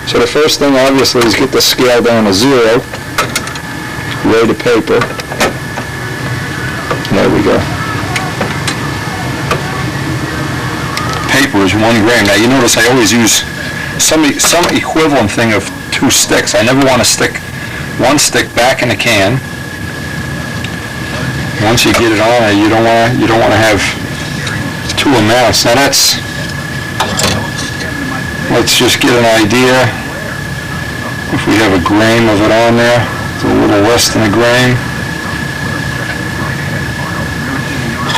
So the first thing, obviously, is get the scale down to 0. Lay the paper. There we go. Paper is 1 gram. Now, you notice I always use some equivalent thing of 2 sticks. I never want to stick 1 stick back in the can. Once you get it on, you don't want to have 2 amounts. Now that's Let's just get an idea if we have a grain of it on there. It's a little less than a grain.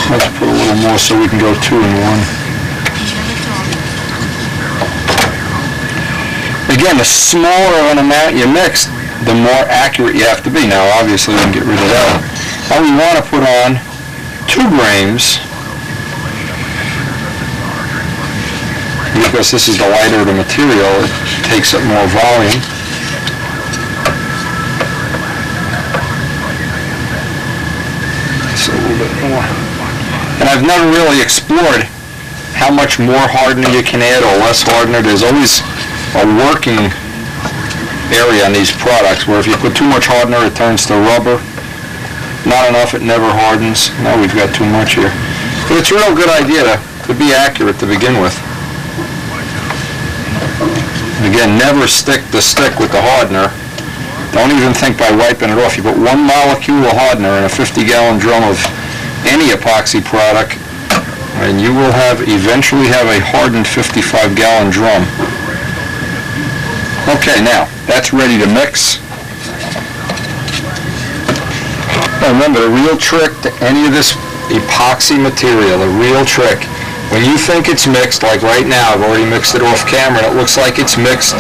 Let's put a little more so we can go 2 in 1. Again, the smaller of an amount you mix, the more accurate you have to be. Now, obviously, we can get rid of that. Now, we want to put on 2 grains, because this is the lighter the material, it takes up more volume. So a little bit more. And I've never really explored how much more hardener you can add or less hardener. There's always a working area on these products where if you put too much hardener, it turns to rubber. Not enough, it never hardens. Now we've got too much here. But it's a real good idea to be accurate to begin with. Again, never stick the stick with the hardener. Don't even think by wiping it off. You put 1 molecule of hardener in a 50-gallon drum of any epoxy product, and you will eventually have a hardened 55-gallon drum. Okay, now, that's ready to mix. Now remember, the real trick to any of this epoxy material, the real trick, when you think it's mixed, like right now, I've already mixed it off camera, and it looks like it's mixed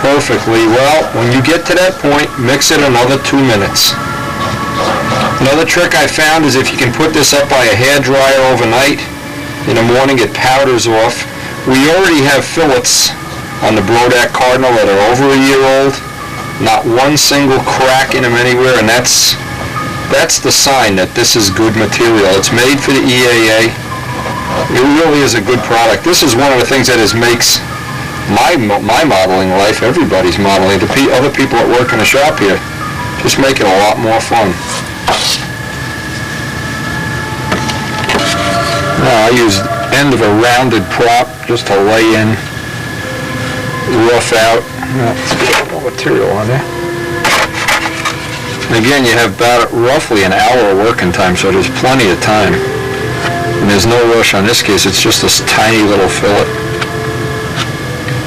perfectly. Well, when you get to that point, mix it another 2 minutes. Another trick I found is if you can put this up by a hairdryer overnight, in the morning it powders off. We already have fillets on the Brodak Cardinal that are over a year old, not one single crack in them anywhere, and that's the sign that this is good material. It's made for the EAA. It really is a good product. This is one of the things that makes my modeling life, everybody's modeling, the other people that work in the shop here, just make it a lot more fun. Now I use the end of a rounded prop just to lay in, rough out. Let's get a little material on there. And again, you have about roughly an hour of working time, so there's plenty of time. And there's no rush on this case, it's just this tiny little fillet.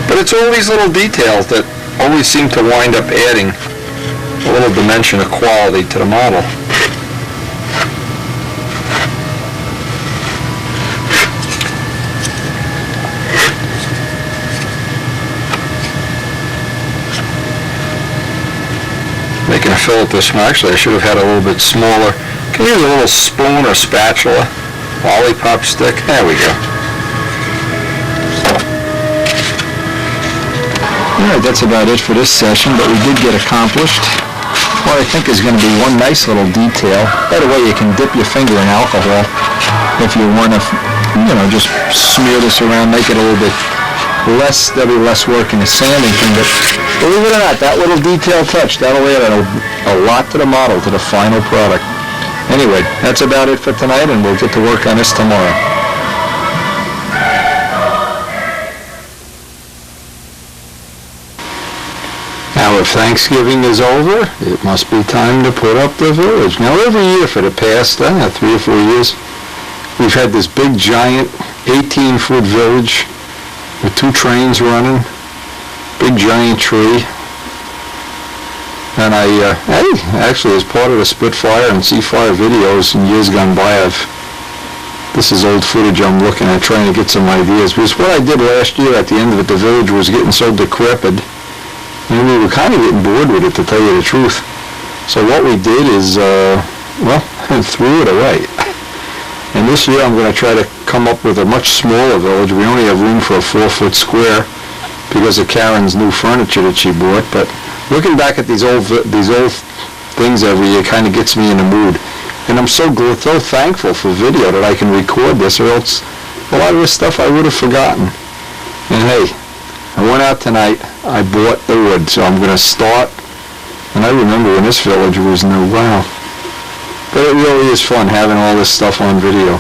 But it's all these little details that always seem to wind up adding a little dimension of quality to the model. Making a fillet this small. Actually, I should have had a little bit smaller. Can you use a little spoon or spatula? Lollipop stick. There we go. Alright, that's about it for this session, but we did get accomplished what I think is going to be one nice little detail. By the way, you can dip your finger in alcohol if you want to, just smear this around, make it a little bit less, there'll be less work in the sanding thing, but believe it or not, that little detail touch, that'll add a lot to the model, to the final product. Anyway, that's about it for tonight, and we'll get to work on this tomorrow. Now, if Thanksgiving is over, it must be time to put up the village. Now, every year for the past, 3 or 4 years, we've had this big, giant, 18-foot village with 2 trains running, big, giant tree. And actually, as part of the Spitfire and Seafire videos in years gone by, this is old footage I'm looking at, trying to get some ideas. Because what I did last year at the end of it, the village was getting so decrepit, and we were kind of getting bored with it, to tell you the truth. So what we did is, threw it away. And this year I'm going to try to come up with a much smaller village. We only have room for a 4-foot square because of Karen's new furniture that she bought, but looking back at these old things every year kind of gets me in the mood. And I'm so thankful for video that I can record this, or else a lot of this stuff I would have forgotten. And hey, I went out tonight, I bought the wood, so I'm going to start. And I remember when this village was new, wow. But it really is fun having all this stuff on video.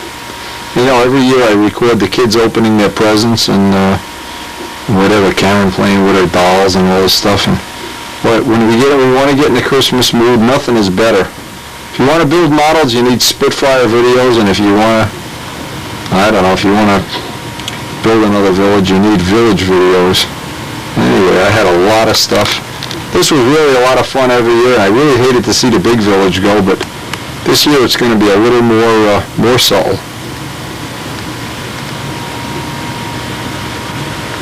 Every year I record the kids opening their presents and whatever, Karen playing with her dolls and all this stuff. And when we want to get in the Christmas mood, nothing is better. If you want to build models, you need Spitfire videos, and if you want to, if you want to build another village, you need village videos. Anyway, I had a lot of stuff. This was really a lot of fun every year. I really hated to see the big village go, but this year it's going to be a little more subtle.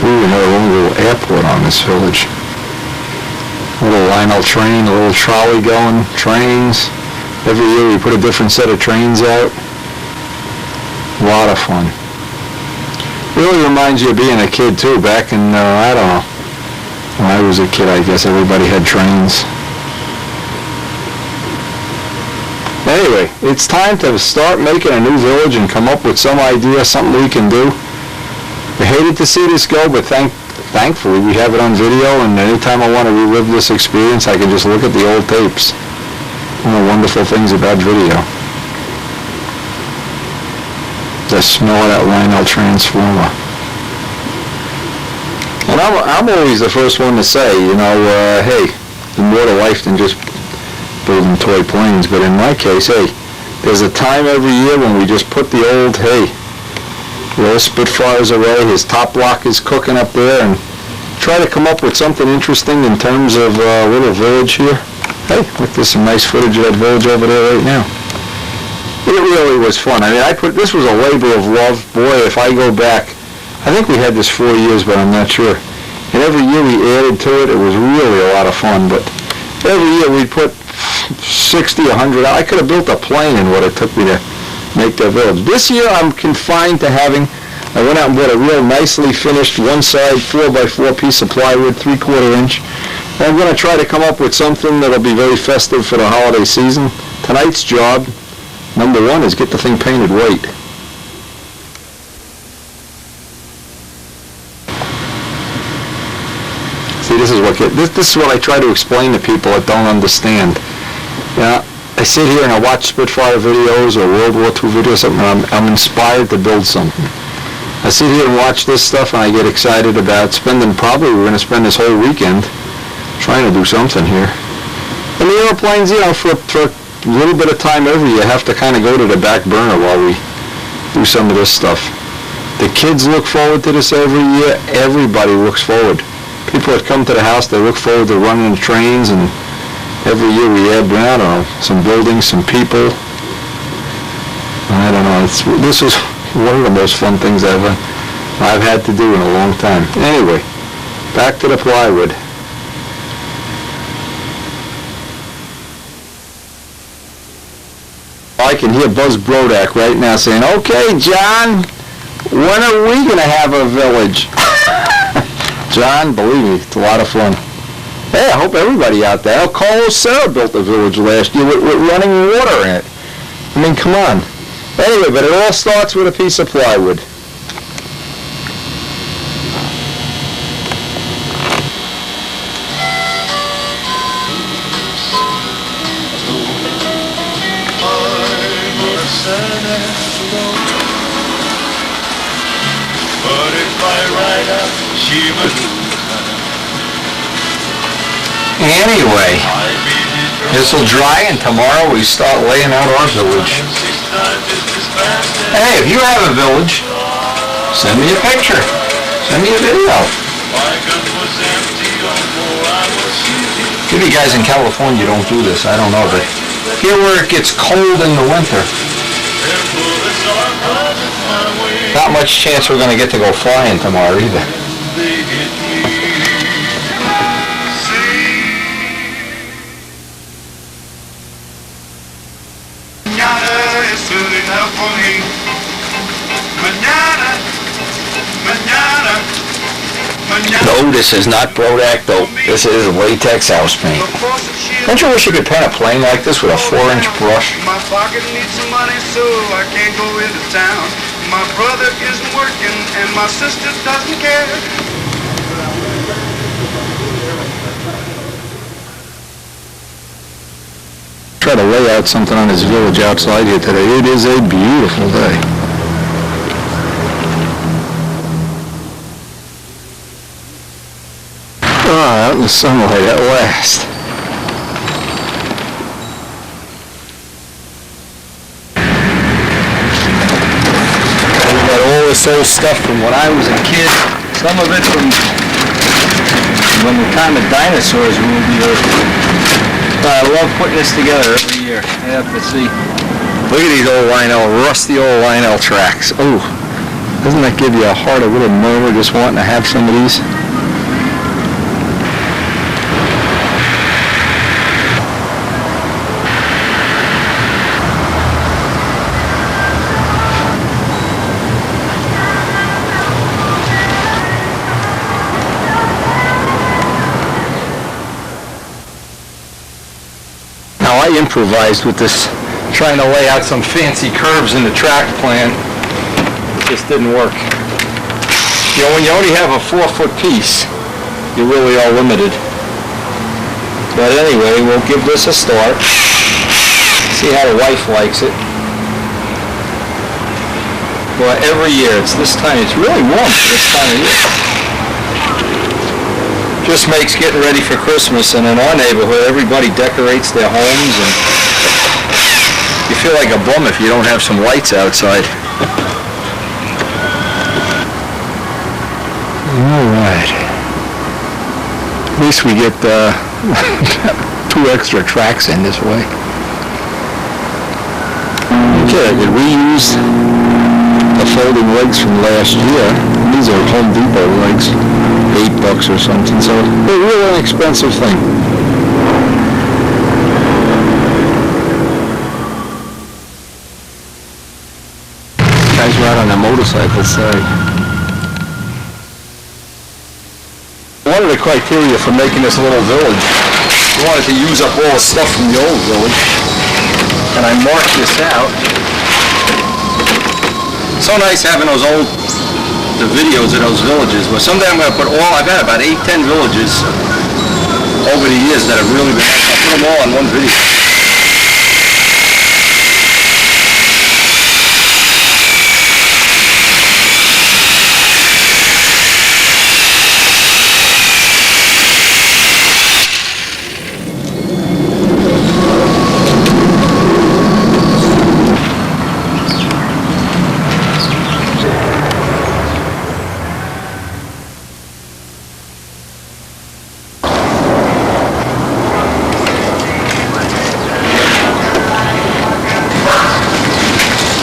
Ooh, another little airport on this village. A little Lionel train, a little trolley going, trains. Every year we put a different set of trains out. A lot of fun. Really reminds you of being a kid too. Back in, I don't know, when I was a kid, I guess everybody had trains. Anyway, it's time to start making a new village and come up with some idea, something we can do. I hated to see this go, but thankfully we have it on video, and anytime I want to relive this experience, I can just look at the old tapes. One of the wonderful things about video. The smell of that Lionel transformer. And I'm always the first one to say, you know, hey, there's more to life than just building toy planes. But in my case, hey, there's a time every year when we just put the old Spitfires away, his top block is cooking up there, and try to come up with something interesting in terms of a little village here. Hey, look, there's some nice footage of that village over there right now. It really was fun. I mean, this was a labor of love. Boy, if I go back, I think we had this 4 years, but I'm not sure. And every year we added to it. It was really a lot of fun, but every year we put 60, 100, I could have built a plane in what it took me to make that village. This year I'm confined to I went out and bought a real nicely finished one side 4x4 piece of plywood, 3/4 inch. And I'm going to try to come up with something that'll be very festive for the holiday season. Tonight's job, number one, is get the thing painted white. See, this is what I try to explain to people that don't understand. Yeah, I sit here and I watch Spitfire videos or World War II videos, and I'm inspired to build something. I sit here and watch this stuff and I get excited about we're going to spend this whole weekend trying to do something here. And the airplanes, you know, for a little bit of time every year, have to kind of go to the back burner while we do some of this stuff. The kids look forward to this every year. Everybody looks forward. People that come to the house, they look forward to running the trains, and every year we add, I don't know, some buildings, some people. I don't know. This was one of the most fun things I've had to do in a long time. Anyway, back to the plywood. I can hear Buzz Brodak right now saying, "Okay, John, when are we going to have a village?" John, believe me, it's a lot of fun. Hey, I hope everybody out there. Cowl Sarah built a village last year with running water in it. I mean, come on. Anyway, but it all starts with a piece of plywood. Anyway, this will dry and tomorrow we start laying out our village. Hey, if you have a village, send me a picture. Send me a video. Maybe you guys in California don't do this, I don't know, but here where it gets cold in the winter, not much chance we're going to get to go flying tomorrow either. No, this is not Brodak though. This is latex house paint. Don't you wish you could paint a plane like this with a 4-inch brush? My pocket needs some money, so I can't go into town. My brother isn't working, and my sister doesn't care. Try to lay out something on this village outside here today. It is a beautiful day. Out in the sunlight at last. We've got all this this old stuff from when I was a kid. Some of it from when the time of dinosaurs ruled the earth. I love putting this together every year. I have to see. Look at these old Lionel, rusty old Lionel tracks. Oh, doesn't that give you a heart, a little murmur just wanting to have some of these? Now I improvised with this, trying to lay out some fancy curves in the track plan. It just didn't work. You know, when you only have a 4-foot piece, you really are limited. But anyway, we'll give this a start. See how the wife likes it. Well, every year, it's this time, it's really warm for this time of year. Just makes getting ready for Christmas, and in our neighborhood, everybody decorates their homes, and you feel like a bum if you don't have some lights outside. All right. At least we get 2 extra tracks in this way. Okay, did we use the folding legs from last year? These are Home Depot legs, $8 or something, so they're a real inexpensive thing. Guys ride on their motorcycles, sorry. One of the criteria for making this little village, we wanted to use up all the stuff from the old village, and I marked this out. So nice having those the videos of those villages, but someday I'm going to put I've had about 8-10 villages over the years that have really been nice. I'll put them all on one video.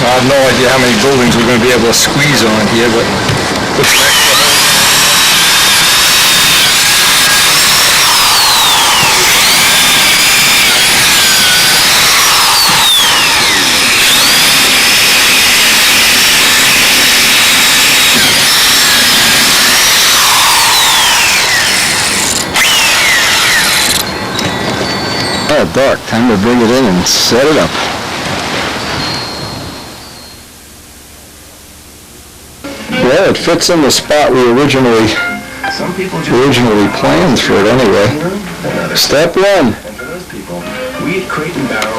I have no idea how many buildings we're going to be able to squeeze on here, but looks like oh, dark. Time to bring it in and set it up. Well, it fits in the spot we originally planned for it anyway. Step 1. And for those people, we at Crate and Barrel.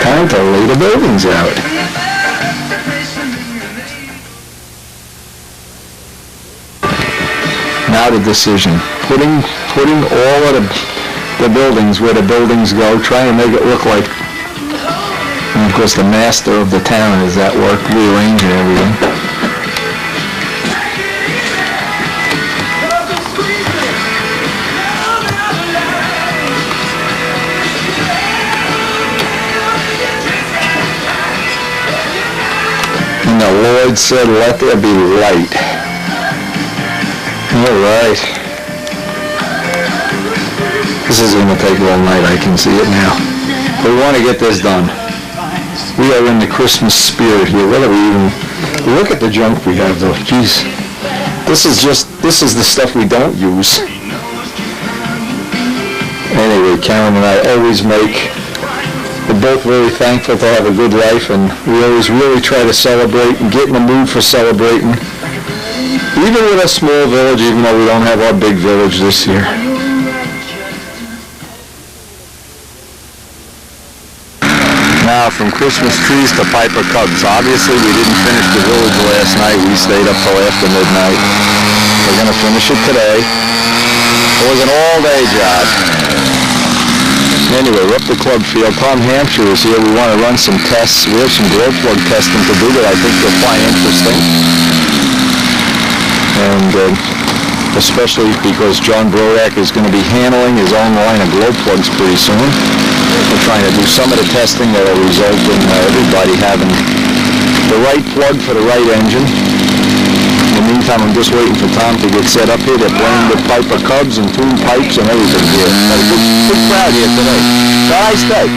Time to lay the buildings out. Now the decision. Putting all of the buildings where the buildings go, trying to make it look like. And of course the master of the town is at work rearranging everything. And the Lord said, let there be light. All right. This is going to take all night, I can see it now. But we want to get this done. We are in the Christmas spirit here. What are we even... Look at the junk we have, though. Jeez. This is the stuff we don't use. Anyway, Karen and I always make... We're both very thankful to have a good life, and we always really try to celebrate and get in the mood for celebrating. Even with a small village, even though we don't have our big village this year. Now, from Christmas trees to Piper Cubs. Obviously, we didn't finish the village last night. We stayed up till after midnight. We're going to finish it today. It was an all-day job. anyway, we're up the club field. Tom Hampshire is here. We want to run some tests. We have some glow plug testing to do that I think you'll find interesting. And especially because John Brodak is going to be handling his own line of glow plugs pretty soon. We're trying to do some of the testing that will result in everybody having the right plug for the right engine. In the meantime, I'm just waiting for Tom to get set up here. They're playing with Piper Cubs and tune pipes and everything here. Got a good crowd here today. Nice day.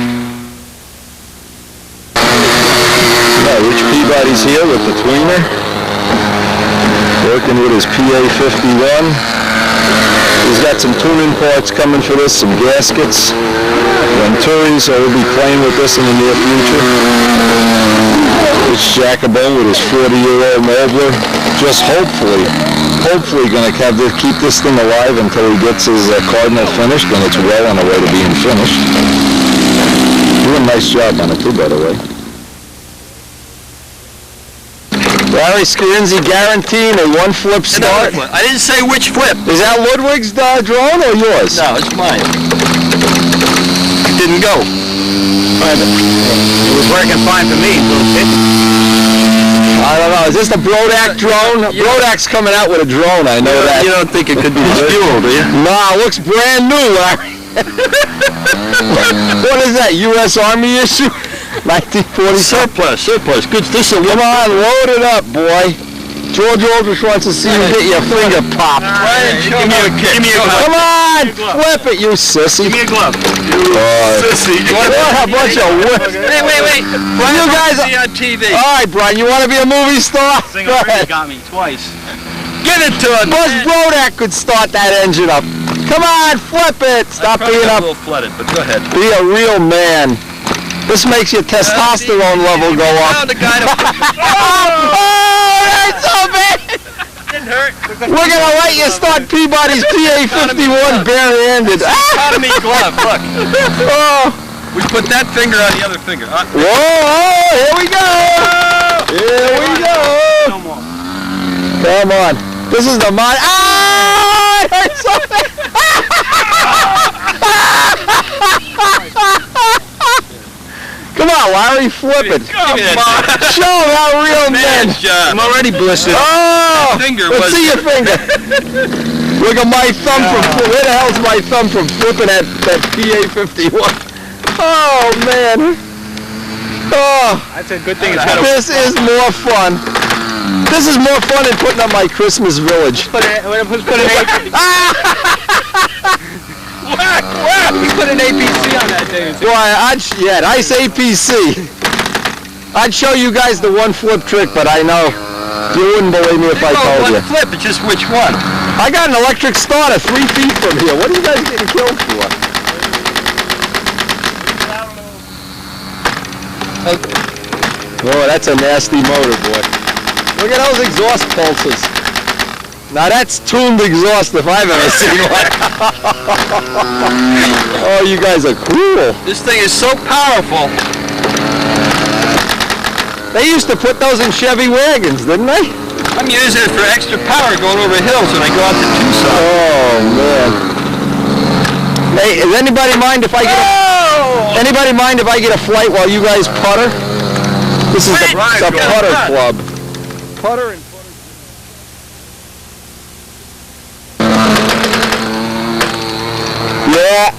Yeah, Rich Peabody's here with the tweener, working with his PA51. He's got some tuning parts coming for this, some gaskets, Venturis, so he'll be playing with this in the near future. It's Jacobo with his 40-year-old Nobler, just hopefully going to keep this thing alive until he gets his Cardinal finished, and it's well on the way to being finished. Doing a nice job on it too, by the way. Larry Scarinzi guaranteeing a one-flip start. I didn't say which flip. Is that Ludwig's drone or yours? No, it's mine. It didn't go. It was working fine for me. I don't know. Is this the Brodak drone? Yeah. Brodak's coming out with a drone, I know that. You don't think it could be fuel, do you? Nah, it looks brand new, Larry. What is that, U.S. Army issue? 1940 surplus. Good. This is Come on, load it up, boy. George Aldrich wants to see you get your finger popped. Give me a kick. Give me a glove. Come on, flip it, you sissy. Give me a glove. Sissy. What a bunch of whips. Wait. Brian, you guys see on TV. All right, Brian, you want to be a movie star? Go ahead. Got me twice. Get it to it. Buzz Brodak could start that engine up. Come on, flip it. Stop being a up. little flooded, but go ahead. Be a real man. This makes your testosterone level go up. Found a guy to Oh, that's so bad. Didn't hurt. We're going to let you start Peabody's PA51 barehanded. Economy glove, look. Oh. We put that finger on the other finger. Whoa, here we go. Here we go. No more. Come on. This is the mod. Ah! It hurts so bad. Come on, Larry, flip it. Come on. Show them how real men. I'm already blistered. Oh! Finger Let's see your finger. Look at my thumb from, where the hell's my thumb from flipping that PA51? Oh, man. Oh. That's a good thing. This is more fun. This is more fun than putting up my Christmas village. Put an APC on that thing. Why, nice APC. I'd show you guys the one flip trick, but I know you wouldn't believe me if I told you. One flip, it's just which one? I got an electric starter 3 feet from here. What are you guys getting killed for? Oh, that's a nasty motor, boy. Look at those exhaust pulses. Now that's tuned exhaust if I've ever seen one. Oh, you guys are cool. This thing is so powerful. They used to put those in Chevy wagons, didn't they? I'm using it for extra power going over hills when I go out to Tucson. Oh, man. Hey, does anybody mind if I get a flight while you guys putter? This is the putter club. Putter and putter. Yeah.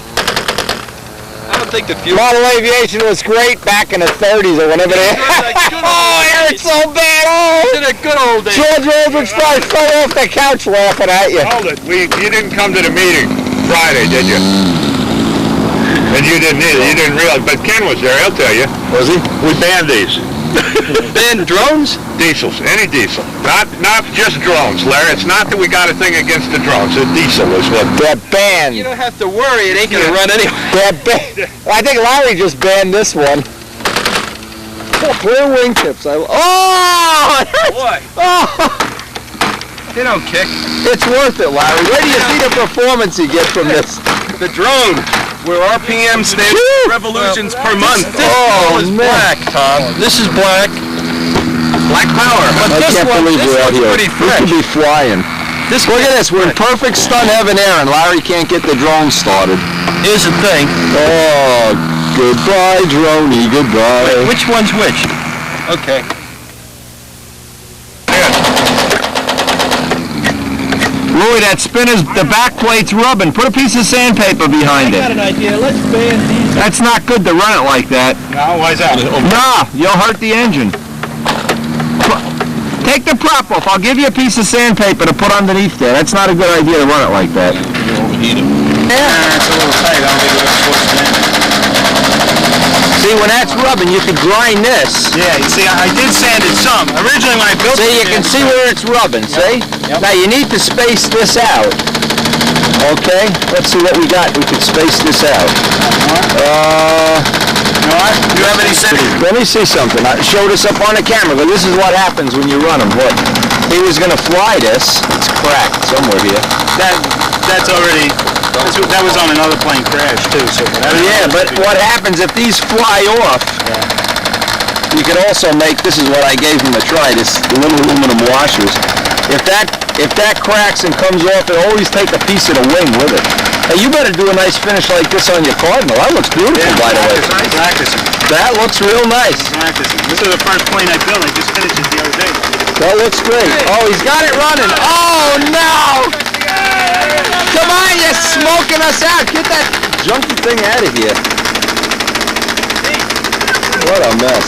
I don't think the fuel... Model aviation was great back in the 30s or whenever they... Oh, it hurts so bad! Oh! In a good old days. George Aldrich fell off the couch laughing at you. Hold it. You didn't come to the meeting Friday, did you? And you didn't either. You didn't realize. But Ken was there, I'll tell you. Was he? We banned these. Banned drones? Diesels. Any diesel. Not just drones, Larry. It's not that we got a thing against the drones. A diesel is what... They're banned. You don't have to worry. It ain't going to run anyway. They're banned. I think Larry just banned this one. Clear wingtips. Oh! Boy. Oh! They don't kick. It's worth it, Larry. Where do you see the performance you get from this? The drone, where RPM stands for revolutions per month. Oh, This is man. black, Tom. This is black. Black power. But I can't believe we're out here. Pretty We fresh. could be flying. Look at this. We're in perfect stun heaven air, and Larry can't get the drone started. here's the thing. Oh, goodbye, Droney, goodbye. Which one's which? Okay. Louis, that spinner's, the back plate's rubbing. Put a piece of sandpaper behind I got it. an idea. Let's ban these. That's not good to run it like that. No, why's that? Nah, you'll hurt the engine. Take the prop off. I'll give you a piece of sandpaper to put underneath there. That's not a good idea to run it like that. Overheat it. It's a little tight. I don't think we're going to force it in. See, when that's rubbing, you can grind this. Yeah, you see, I did sand it some. Originally when I built See, it, you can see where it's rubbing, see? Yep. Now, you need to space this out. Okay? Let's see what we got. We can space this out. you know what? Do you have any sense? Let me see something. Show this up on the camera, but this is what happens when you run them. Look, he was going to fly this. It's cracked somewhere here. That's already, that was on another plane crash too, so. Yeah, but what happens if these fly off? You can also make, this is what I gave him a try, this little aluminum washers. If that cracks and comes off, it always take a piece of the wing with it. Hey, you better do a nice finish like this on your Cardinal. That looks beautiful, by the way. Practicing. That looks real nice. Practicing. This is the first plane I built. I just finished it the other day. That looks great. Oh, he's got it running. Oh, no! Come on, you're smoking us out. Get that junky thing out of here. What a mess.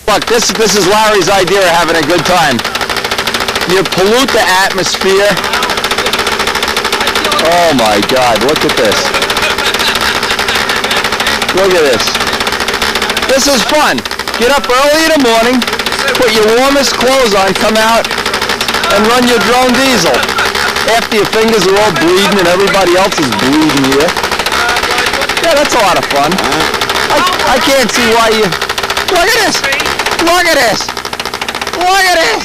Look, this is Larry's idea of having a good time. You pollute the atmosphere. Oh my God, look at this. Look at this. This is fun. Get up early in the morning, put your warmest clothes on, come out and run your drone diesel. After your fingers are all bleeding and everybody else is bleeding here. Yeah, that's a lot of fun. I can't see why you... Look at this! Look at this! Look at this!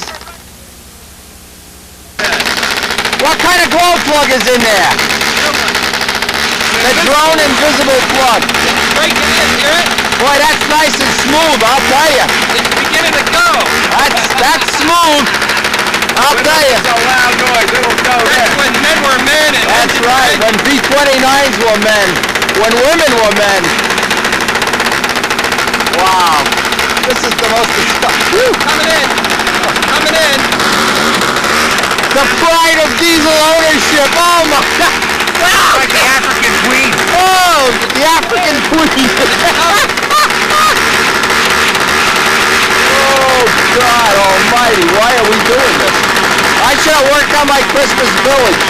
What kind of glow plug is in there? The drone invisible plug. Breaking in, hear it? Boy, that's nice and smooth, I'll tell you. It's beginning to go. That's smooth. I'll tell you. It's a loud noise. It'll go there. That's when men were men. And That's right. When B-29s were men. When women were men. Wow. This is the most disgusting. Coming in. Coming in. The pride of diesel ownership. Oh my God. Wow. Like the African queen. Oh, the African queen. Oh God almighty. Why are we doing this? I should have worked on my Christmas village.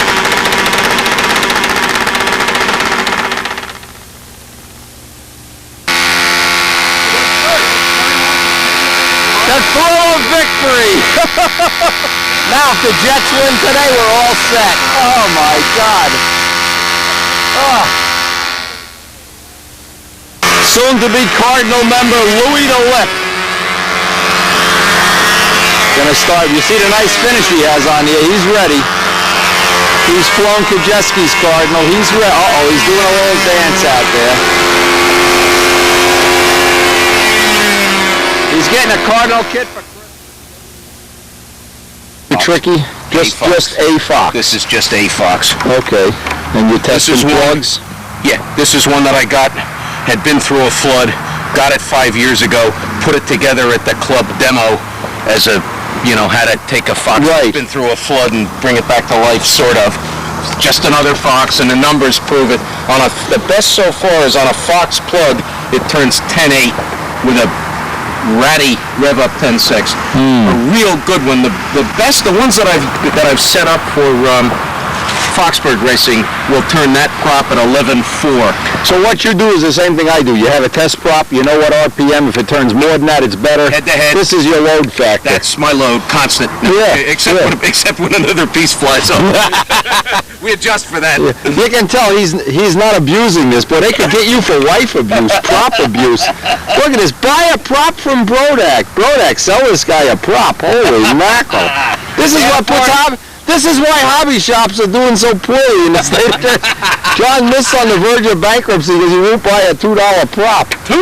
The thrill of victory! Now, if the Jets win today, we're all set. Oh, my God. Oh. Soon-to-be Cardinal member Louis the Lip. Gonna start. You see the nice finish he has on here. He's ready. He's flown Kajeski's Cardinal. He's ready. Uh-oh, he's doing a little dance out there. He's getting a Cardinal kit for Christmas. Tricky? Just a Fox. This is just a Fox. Okay. And you tested plugs? Yeah, this is one that I got, had been through a flood, got it 5 years ago, put it together at the club demo as a, had to take a Fox that's been through a flood and bring it back to life, sort of. Just another Fox, and the numbers prove it. The best so far is on a Fox plug, it turns 10.8 with a ratty rev up 10.6. A real good one. The best, the ones that I've set up for Foxburg racing will turn that prop at 11.4. So what you do is the same thing I do. You have a test prop, you know what RPM, if it turns more than that, it's better. Head to head. This is your load factor. That's my load, constant. Yeah. Except when another piece flies off. We adjust for that. Yeah. You can tell he's not abusing this, but they could get you for wife abuse, prop abuse. Look at this. Buy a prop from Brodak. Brodak, sell this guy a prop. Holy mackerel. This is what puts This is why hobby shops are doing so poorly in the state of Texas. John Mist's on the verge of bankruptcy because he won't buy a $2 prop. $2?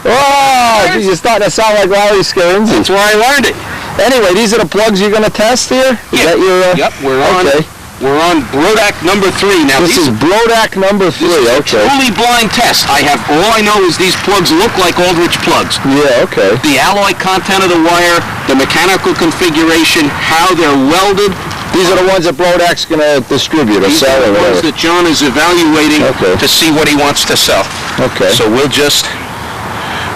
Oh, you're starting to sound like Larry Scarinzi. That's where I learned it. Anyway, these are the plugs you're going to test here? Is that your, Yep, we're on. Okay. We're on Brodak number 3 now. This is Brodak number 3, This is a okay. truly blind test. All I know is these plugs look like Aldrich plugs. Yeah, okay. The alloy content of the wire, the mechanical configuration, how they're welded. These are the ones that Brodak's going to distribute or These sell are or the ones whatever. that John is evaluating Okay. to see what he wants to sell. Okay. So we'll just...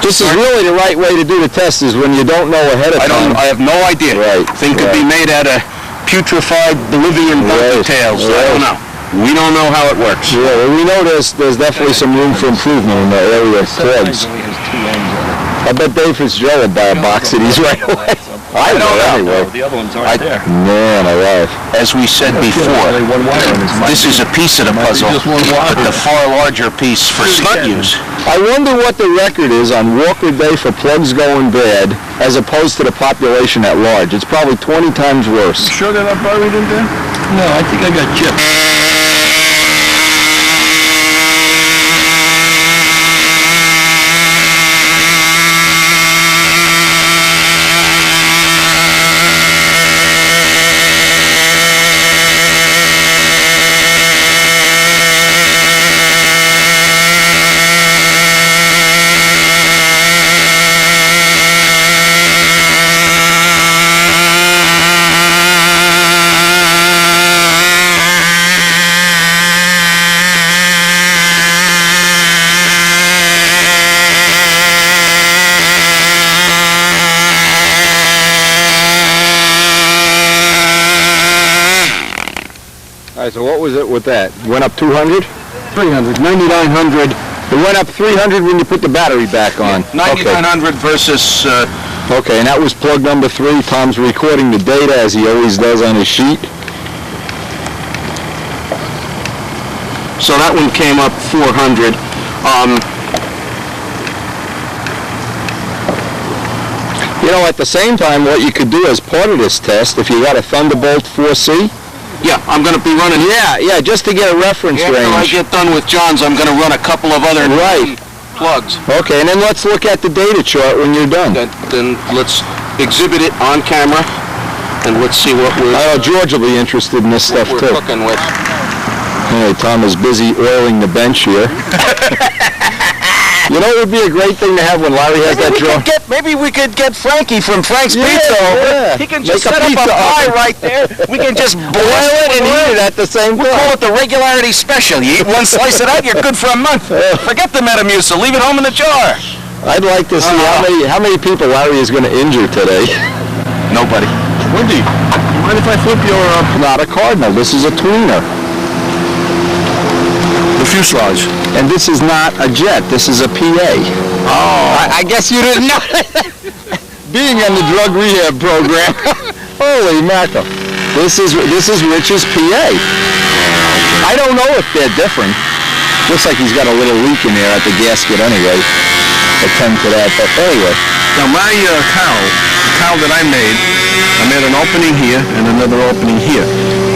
This is really the right way to do the test is when you don't know ahead of time. I have no idea. Right, Thing could be made out of putrefied Bolivian donkey tails. I don't know. We don't know how it works. Yeah, well, we know there's definitely some room for improvement in the area of plugs. I bet Dave Fitzgerald would buy a box of these right away. I don't know. Anyway. The other ones aren't there. Man, alive. As we said before, this is a piece of the puzzle, but the far larger piece for stunt use. I wonder what the record is on Walker Day for plugs going bad as opposed to the population at large. It's probably 20 times worse. Sure they're not buried in there? No, I think I got gypped. All right, so what was it with that? Went up 200? 300, 9,900. It went up 300 when you put the battery back on. 9,900 versus... Okay, and that was plug number 3. Tom's recording the data as he always does on his sheet. So that one came up 400. You know, at the same time, what you could do as part of this test, if you got a Thunderbolt 4C, Yeah, I'm going to be running... yeah, just to get a reference After I range. get done with John's, I'm going to run a couple of other Right. plugs. Okay, and then let's look at the data chart when you're done. Then let's exhibit it on camera, and let's see what we're... I know George will be interested in this stuff we're too. cooking with. Anyway, Tom is busy oiling the bench here. You know what would be a great thing to have when Larry has that drum? Maybe we could get Frankie from Frank's Yeah, Pizza over. yeah. He can just Make a set up a pizza pie oven. right there. We can just boil Boil it it and eat it at the same We call time. it the regularity special. You eat one slice of that, you're good for a month. Forget the Metamucil. Leave it home in the jar. I'd like to see how many people Larry is going to injure today. Nobody. Wendy, you mind if I flip your... Not a Cardinal. This is a tweener. the fuselage? And this is not a jet. This is a PA. Oh. I guess you didn't know. Being on the drug rehab program. Holy mackerel. This is Rich's PA. I don't know if they're different. Looks like he's got a little leak in there at the gasket anyway. Attend to that, but anyway. Now my cowl that I made an opening here and another opening here.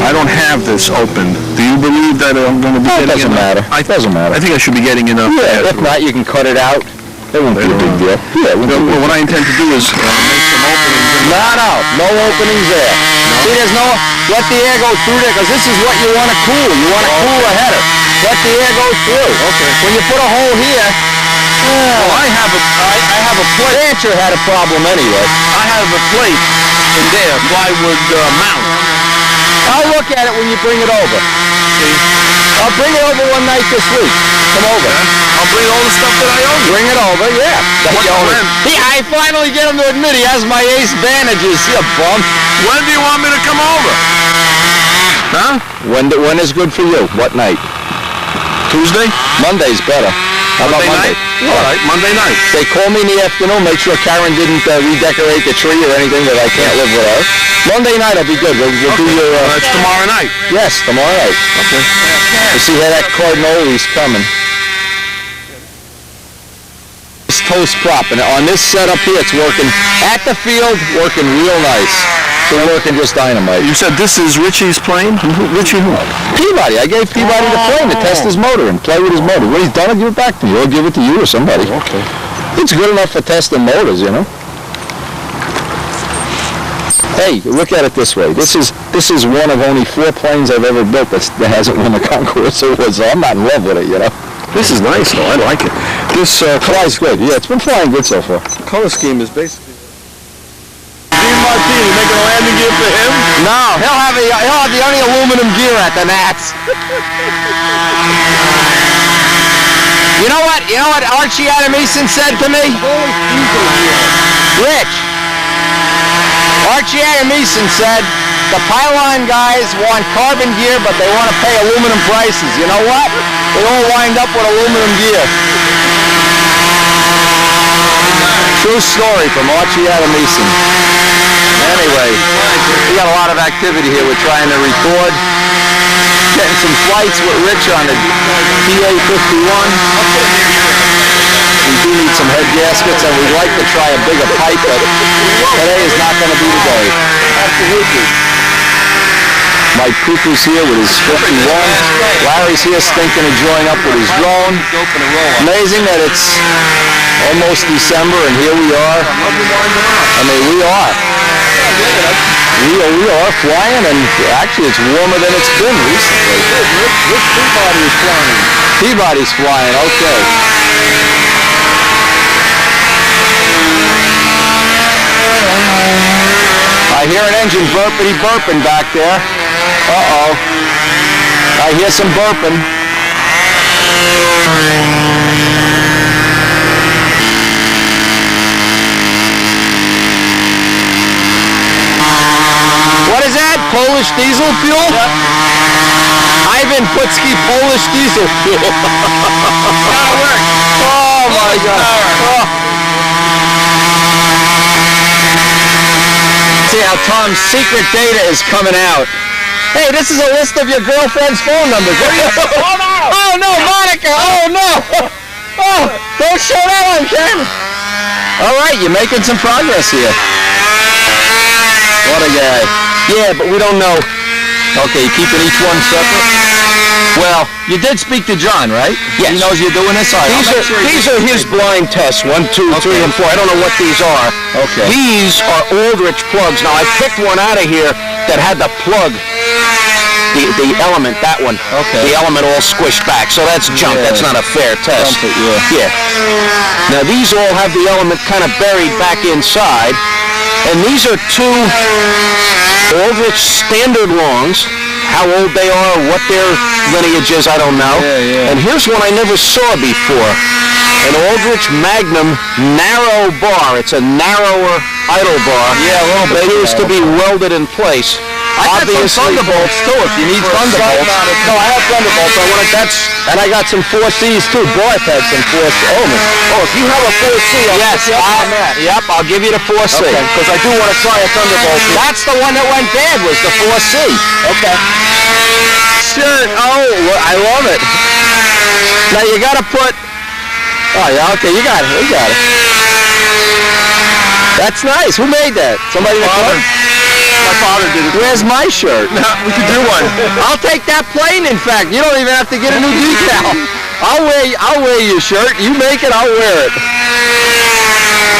I don't have this opened. Do you believe that I'm going to be It getting doesn't matter. enough? It doesn't matter. I think I should be getting enough. Yeah, if not, you can cut it out. It won't be a big deal. Yeah, it won't be a big Well, deal. what I intend to do is make some openings. No openings there. See, there's let the air go through there, because this is what you want to cool. You want to cool a header. Let the air go through. Okay. When you put a hole here, Well, I have a plate. Rancher had a problem anyway. I have a plate in there, plywood mount. I'll look at it when you bring it over. See? I'll bring it over one night this week. Come over. I'll bring all the stuff that I own. Bring it over, yeah. What when? I finally get him to admit he has my ace bandages. You bum. When do you want me to come over? Huh? When is good for you? What night? Tuesday? Monday's better. How about Monday? night? All right, Monday night. Say, call me in the afternoon. Make sure Karen didn't redecorate the tree or anything that I can't live without. Monday night will be good. We'll do your... That's tomorrow night. Yes, tomorrow night. Okay. You see how that Cardinoli's coming. This toast prop, and on this setup here, it's working at the field, working real nice. So working just dynamite. You said this is Richie's plane? Richie who? Peabody. I gave Peabody the plane to test his motor and play with his motor. When he's done, I'll give it back to me. Or give it to you or somebody. Okay. It's good enough for testing motors, you know. Hey, look at it this way. This is one of only 4 planes I've ever built that hasn't won the concourse award, so I'm not in love with it, you know. This is nice, though. I like it. This Flies good. Yeah, it's been flying good so far. color scheme is basically... Dean Martini, making a landing gear for him? No, he'll have the only aluminum gear at the Nats. You know what Archie Adamson said to me? Rich. Archie Adamson said, the pylon guys want carbon gear, but they want to pay aluminum prices. You know what? They all wind up with aluminum gear. True story from Archie Adamson. Anyway, we got a lot of activity here. We're trying to record, getting some flights with Rich on the PA-51. We do need some head gaskets, and we'd like to try a bigger pipe, but today is not going to be the day. Absolutely. Mike Cooper's here with his 51. Larry's here stinking to join up with his drone. Amazing that it's almost December, and here we are. I mean, we are. We are flying, and actually it's warmer than it's been recently. Rich Peabody is flying. Peabody's flying, okay. I hear an engine burping back there. Uh-oh. I hear some burping. What is that? Polish diesel fuel? Yep. Ivan Putski Polish diesel fuel. Gotta work. Oh my God. Oh. See how Tom's secret data is coming out. Hey, this is a list of your girlfriend's phone numbers. Oh no, Monica! Oh no! Oh, don't show that on camera. All right, you're making some progress here. What a guy. Yeah, but we don't know. Okay, keeping each one separate? Well, you did speak to John, right? Yes. He knows you're doing this? All right, These are his blind tests, 1, 2, 3, and 4. I don't know what these are. Okay. These are Aldrich plugs. Now, I picked one out of here that had the plug, the element, that one. Okay. The element all squished back, so that's junk. Yeah. That's not a fair test. Jump it, yeah. Now, these all have the element kind of buried back inside, and these are 2 Aldrich standard longs. How old they are, what their lineage is, I don't know. Yeah. And here's one I never saw before. An Aldrich Magnum narrow bar. It's a narrower idle bar. Yeah, a little bit. It appears to be welded in place. I got some Thunderbolts too, if you need Thunderbolts. No, I have Thunderbolts. I wanted and I got some 4Cs too. Boy, I've had some 4C. Oh, if you have a 4C, I'll give you the 4C. Okay. Because I do want to try a Thunderbolt. That's the one that went bad, was the 4C. Okay. Sure. Oh, I love it. Now you got to put... Oh, yeah, okay, you got it. That's nice. Who made that? Somebody in the club? My father did it. Where's my shirt? No, we could do one. I'll take that plane, in fact. You don't even have to get a new decal. I'll wear your shirt. You make it, I'll wear it.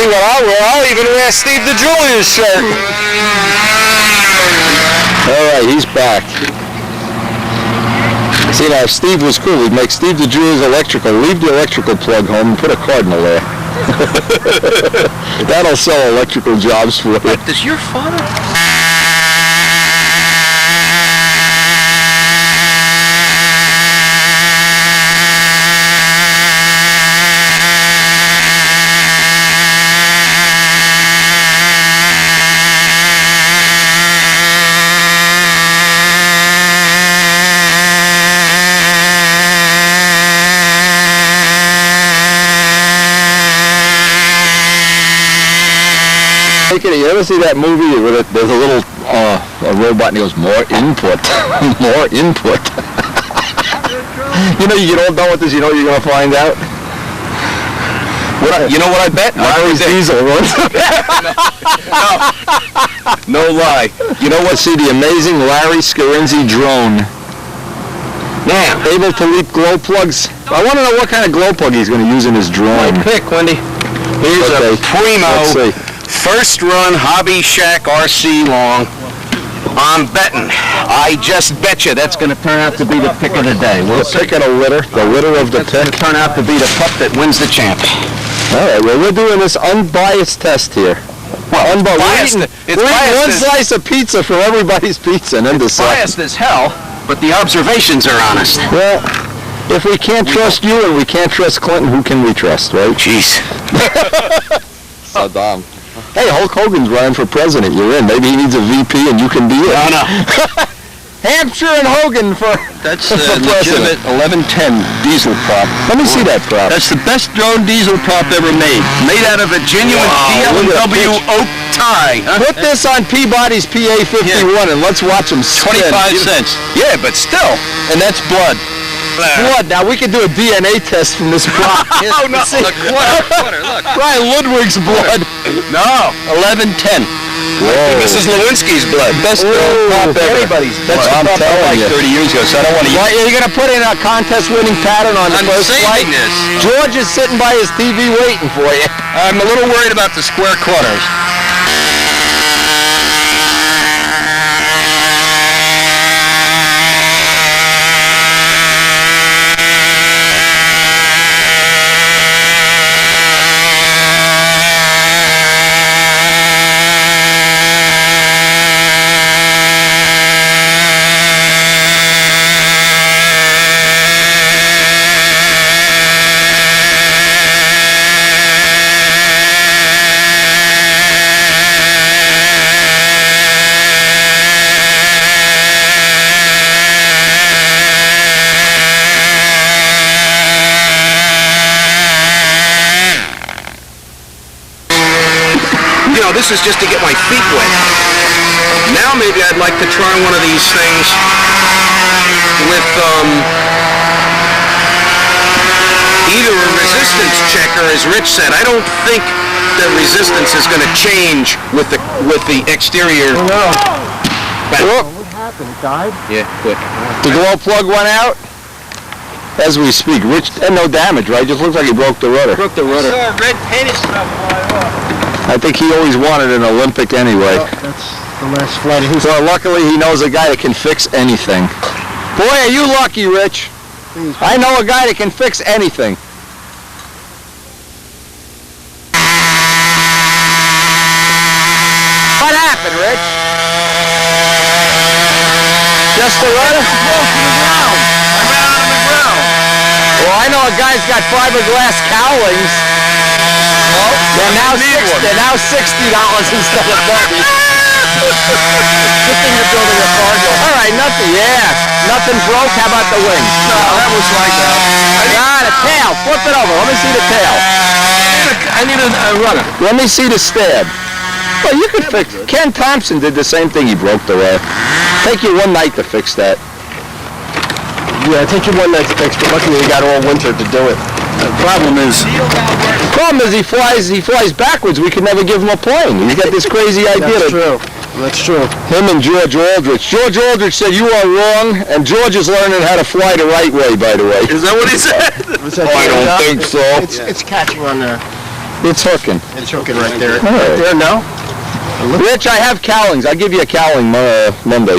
See what I'll wear? I'll even wear Steve DeJulia's shirt. All right, he's back. See, now, if Steve was cool, he'd make Steve DeJulia's electrical, leave the electrical plug home, and put a cardinal there. That'll sell electrical jobs for you. Does your father... You ever see that movie where there's a little a robot and he goes, more input, more input. You know, you get all done with this, you know what you're going to find out? You know what I bet? Larry's diesel runs. No lie. You know what? See the amazing Larry Scarinzi drone. Now, able to leap glow plugs. I want to know what kind of glow plug he's going to use in his drone. Pick, Wendy. Here's a Primo First run Hobby Shack RC long. I'm betting. I just bet you that's going to turn out to be the pick of the day. We'll pick of the litter of the pick. It's going to turn out to be the pup that wins the champ. All right, well, we're doing this unbiased test here. Well, unbiased. We're eating one slice of pizza from everybody's pizza and then decide. Biased as hell, but the observations are honest. Well, if we can't trust you and we can't trust Clinton, who can we trust, right? Jeez. Saddam. Hey, Hulk Hogan's running for president. You're in. Maybe he needs a VP and you can be it. No. Hampshire and Hogan for That's for legitimate 1110 diesel prop. Let me see that prop. That's the best drone diesel prop ever made. Made out of a genuine look at that DL&W oak tie. Huh? Put this on Peabody's PA-51 and let's watch him spin. 25 cents. Yeah, but still. And that's blood. Blood. Now we could do a DNA test from this prop. Oh, no. Look, quarter, look. Brian Ludwig's blood. No. 1110. Whoa. Mrs. Lewinsky's blood. Best drone prop ever. Anybody's That's blood. the prop I like 30 years ago, so I don't want to Right, you're going to put in a contest-winning pattern on the I'm first flight? saving this. George is sitting by his TV waiting for you. I'm a little worried about the square corners. This is just to get my feet wet. Now maybe I'd like to try one of these things with either a resistance checker, as Rich said. I don't think the resistance is going to change with the exterior. No. What happened? It died? Yeah, quick. The glow plug went out? As we speak, Rich, and no damage, right? Just looks like he broke the rudder. Broke the rudder. Red painted stuff fly off. I think he always wanted an Olympic anyway. That's the last flight. So luckily he knows a guy that can fix anything. Boy, are you lucky, Rich. I know a guy that can fix anything. What happened, Rich? Just the rudder? Well, I know a guy's got fiberglass cowlings. They're now $60 instead of $30. Good thing you're building a cargo. All right, nothing broke. How about the wings? No, that was like The tail. Flip it over. Let me see the tail. I need a rudder. Let me see the stab. Well, you could fix. Ken Thompson did the same thing. He broke the rudder. Take you one night to fix that. Yeah, take you one night to fix, but luckily you got all winter to do it. The problem is he flies backwards. We could never give him a plane. He's got this crazy idea. That's true. Him and George Aldrich. George Aldrich said you are wrong, and George is learning how to fly the right way, by the way. Is that what he said? I don't think so. It's catching on there. It's hooking. It's hooking right there. All right. There now? Rich, I have cowlings. I'll give you a cowling Monday.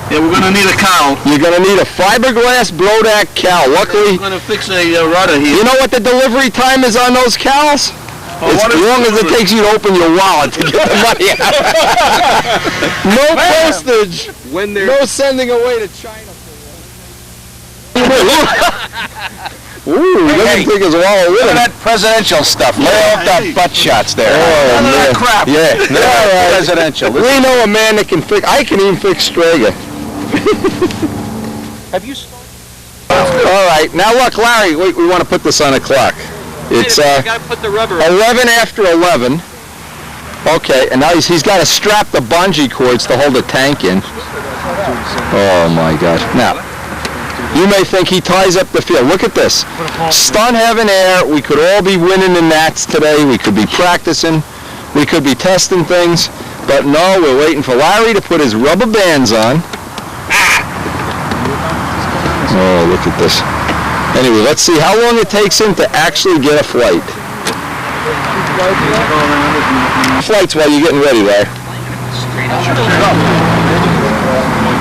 Yeah, we're going to need a cowl. You're going to need a fiberglass blowback cowl. Luckily, We're going to fix a rudder here. you know what the delivery time is on those cowls? As long as it takes you to open your wallet to get the money out. No postage. No sending away to China. Ooh, let me take his wallet with Look him. at that presidential stuff. Lay off the butt shots there. Oh, None of that man. crap. Yeah. No, All right. presidential. We know a man that can fix. I can even fix Strager. Have you? All right. Now look, Larry. We want to put this on a clock. It's got to put the rubber 11 after 11. Okay, and now he's got to strap the bungee cords to hold the tank in. Oh my gosh. Now, you may think he ties up the field. Look at this. Stun heaven air. We could all be winning the Nats today. We could be practicing. We could be testing things. But no, we're waiting for Larry to put his rubber bands on. Oh, look at this. Anyway, let's see how long it takes him to actually get a flight. Flights while you're getting ready, Larry.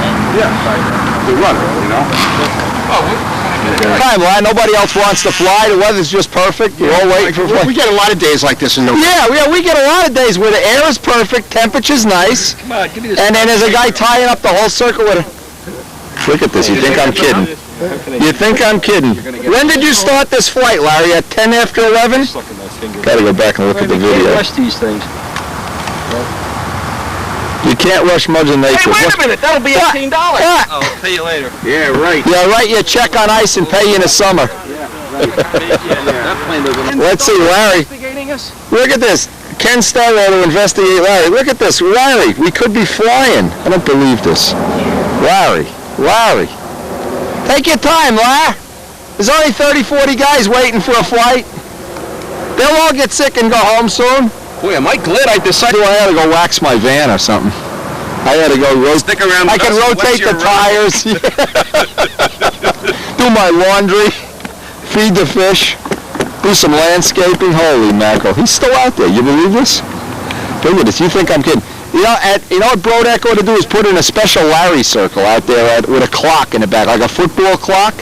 The runner, you know? Time, Larry. Nobody else wants to fly. The weather's just perfect. You're all waiting for flight. We get a lot of days like this in November. Yeah, we get a lot of days where the air is perfect, temperature's nice, Come on, give me this. and then there's a guy tying up the whole circle with a... Look at this. You think I'm kidding? You think I'm kidding? When did you start this flight, Larry? At 10 after 11? Gotta go back and look at the video. Rush these things. You can't rush Mother Nature. Hey, wait a minute, that'll be $18. Ah, Oh, I'll pay you later. Yeah, right. yeah, write your check on ice and pay you in the summer. Let's see, Larry. Investigating us? Look at this. Ken Starrow to investigate Larry. Look at this. Larry, we could be flying. I don't believe this. Larry. Take your time, Larry. There's only 30, 40 guys waiting for a flight. They'll all get sick and go home soon. Boy, am I glad I decided. I had to go wax my van or something. I had to go Stick around. I can rotate the tires. Do my laundry. Feed the fish. Do some landscaping. Holy mackerel. He's still out there. You believe this? Look at this. You think I'm kidding? You know what Brodeck ought to do is put in a special Larry circle out there with a clock in the back, like a football clock.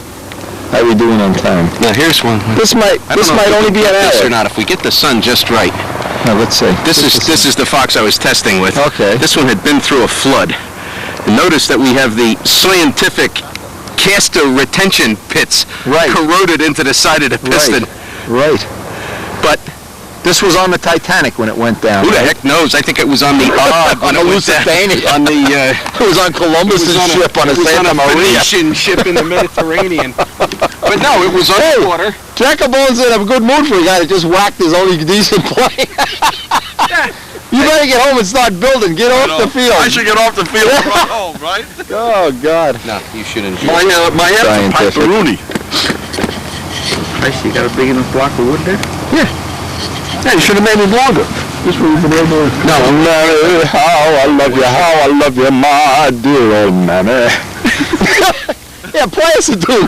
How are we doing on time? Now here's one. This might only be an This or hour. not, if we get the sun just right. Now, let's see. This is the fox I was testing with. Okay. This one had been through a flood. And notice that we have the scientific caster retention pits Right. corroded into the side of the piston. Right. But this was on the Titanic when it went down. Who the right? heck knows? I think it was on the On the Lusitania. on the It was on Columbus's ship on the Santa Maria. Phoenician ship in the Mediterranean. But no, it was underwater. Jackabone's in a good mood for a guy that just whacked his only decent plane. You better get home and start building. Get off the field. I should get off the field and run home, right? Oh, God. No, you should enjoy My Scientific. aunt's a Piperoni. Christ, you got a big enough block of wood there? Yeah, you should have made it longer. This would have been able to... No, Mary, how I love you, my dear old mammy. Yeah, play us a tune.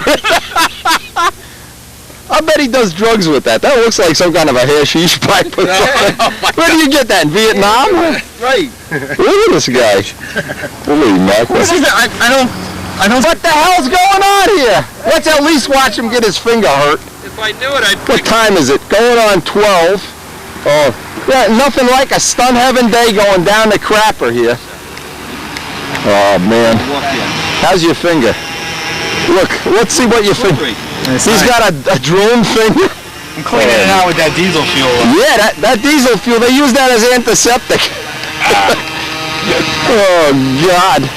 I bet he does drugs with that. That looks like some kind of a hashish pipe or something. Where do you get that, in Vietnam? Right. Look at this guy. Holy mackerel. I don't... What the hell's going on here? Let's at least watch him get his finger hurt. If I knew it, I'd What time is it? Going on 12. Oh, yeah, nothing like a stun heaven day going down the crapper here. Oh, man. walk in. How's your finger? Look, let's see what your finger... He's got a drone finger. I'm cleaning it out with that diesel fuel. Yeah, that diesel fuel, they use that as antiseptic. Oh, God.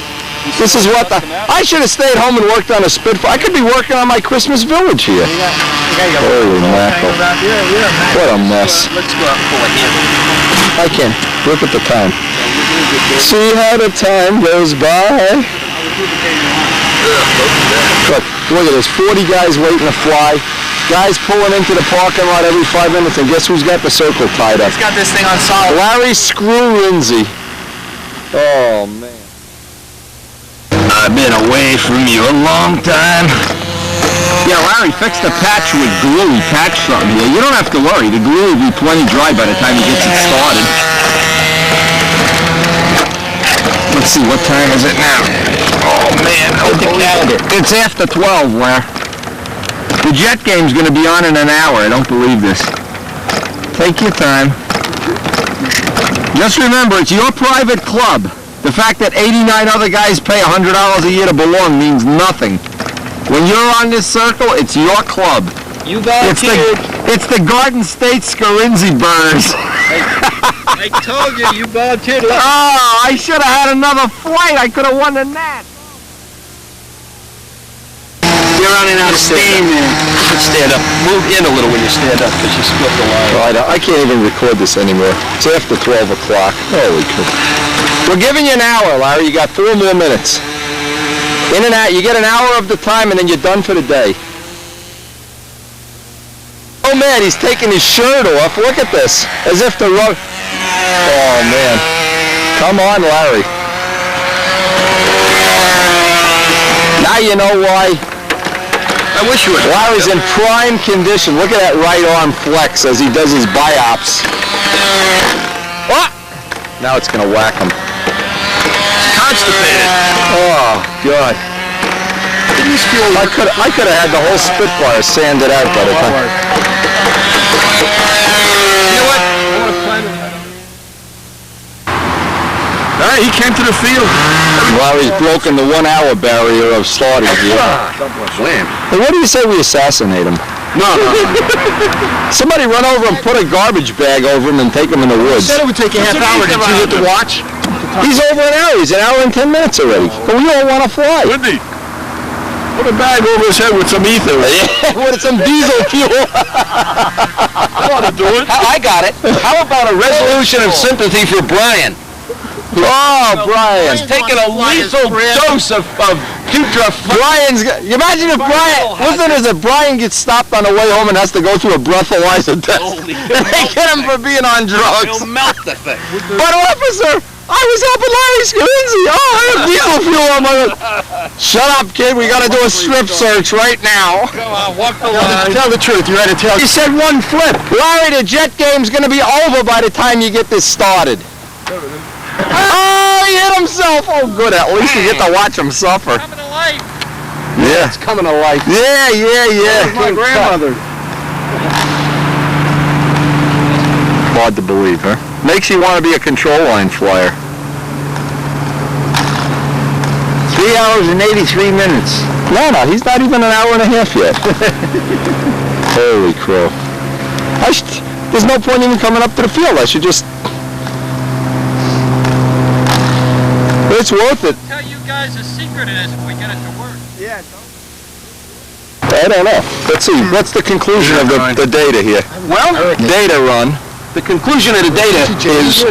This is what the... I should have stayed home and worked on a Spitfire. I could be working on my Christmas village here. Holy mackerel. What a mess. Let's go out and pull a handle. I can't. Look at the time. See how the time goes by. Look at this. 40 guys waiting to fly. Guys pulling into the parking lot every 5 minutes, and guess who's got the circle tied up? He's got this thing on solid. Larry Screw Lindsay. Oh, man. I've been away from you a long time. Yeah, Larry fixed the patch with glue. He patched something here. You don't have to worry. The glue will be plenty dry by the time he gets it started. Let's see, what time is it now? Oh, man. It's after 12, Larry. The Jet game's going to be on in an hour. I don't believe this. Take your time. Just remember, it's your private club. The fact that 89 other guys pay $100 a year to belong means nothing. When you're on this circle, it's your club. You volunteered. It's the Garden State Scarinzi burners. I told you, you volunteered. Oh, I should have had another flight. I could have won the net. You're running out of steam, man. Stand up. Move in a little when you stand up because you split the line. I can't even record this anymore. It's after 12 o'clock. Holy cow. We're giving you an hour, Larry. You got 4 more minutes. In and out. You get an hour of the time, and then you're done for the day. Oh, man, he's taking his shirt off. Look at this. As if to rub... Oh, man. Come on, Larry. Now you know why. I wish you would. Larry's in prime condition. Look at that right arm flex as he does his biops. Oh! Now it's going to whack him. Constipated. Oh, God. I could have had the whole Spitfire sanded out by the time. You know what? All right, he came to the field. Larry's broken the 1 hour barrier of starting here. Hey, what do you say we assassinate him? No. Somebody run over and put a garbage bag over him and take him in the woods. Said it would take a half hour. Did you hit the watch? He's over an hour. He's an hour and 10 minutes already. But we all want to fly. Would he? Put a bag over his head with some ether. Yeah, with some diesel fuel. I want to do it. I got it. How about a resolution of sympathy for Brian? Oh, Brian. He's taking a lethal dose of Brian's. You imagine if Brian. Listen, as if Brian gets stopped on the way home and has to go through a breathalyzer test. They get him for being on drugs. He'll melt the thing. But officer, I was helping Larry Scarinzi. Oh, I have diesel fuel on my... Shut up, kid. We got to do a strip search right now. Come on, walk the line. Tell the truth. You had to tell. You said one flip. Larry, the jet game's going to be over by the time you get this started. Oh, he hit himself. Oh, good. At least you get to watch him suffer. Coming to life. Yeah. It's coming to life. Yeah. My grandmother. Hard to believe, huh? Makes you want to be a control line flyer. 3 hours and 83 minutes. No, he's not even an hour and a half yet. Holy crow. There's no point even coming up to the field. I should just... It's worth it. Tell you guys a secret of this when we get it to work. Yeah. I don't know. Let's see. What's the conclusion of the data here? Well, Data run. the conclusion of the data is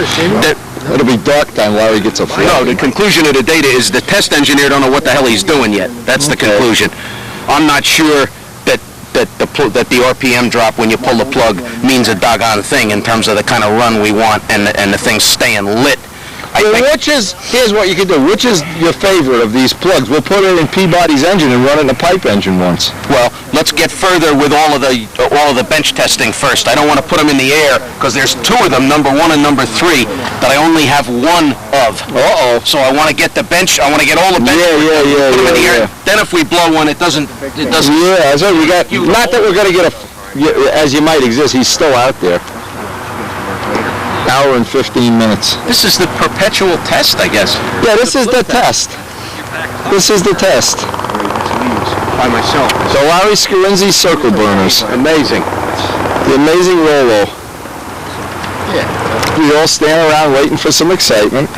that... It'll be dark time Larry gets a flight. No, the conclusion of the data is the test engineer don't know what the hell he's doing yet. That's the conclusion. I'm not sure that the RPM drop when you pull the plug means a doggone thing in terms of the kind of run we want and the thing staying lit. Here's what you can do. Which is your favorite of these plugs? We'll put it in Peabody's engine and run it in a pipe engine once. Well, let's get further with all of the bench testing first. I don't want to put them in the air because there's two of them, number 1 and number 3, that I only have one of. Uh-oh. So I want to get the bench. I want to get all the bench. Yeah. Put them in the air. Then if we blow one, it doesn't. Yeah, so we got. Not that we're gonna get as you might exist. He's still out there. Hour and 15 minutes. This is the perpetual test, I guess. Yeah, this is the test. This is the test. By myself. So Larry Scarinzi's circle burners. Amazing. The amazing Rolo. Yeah. We all stand around waiting for some excitement.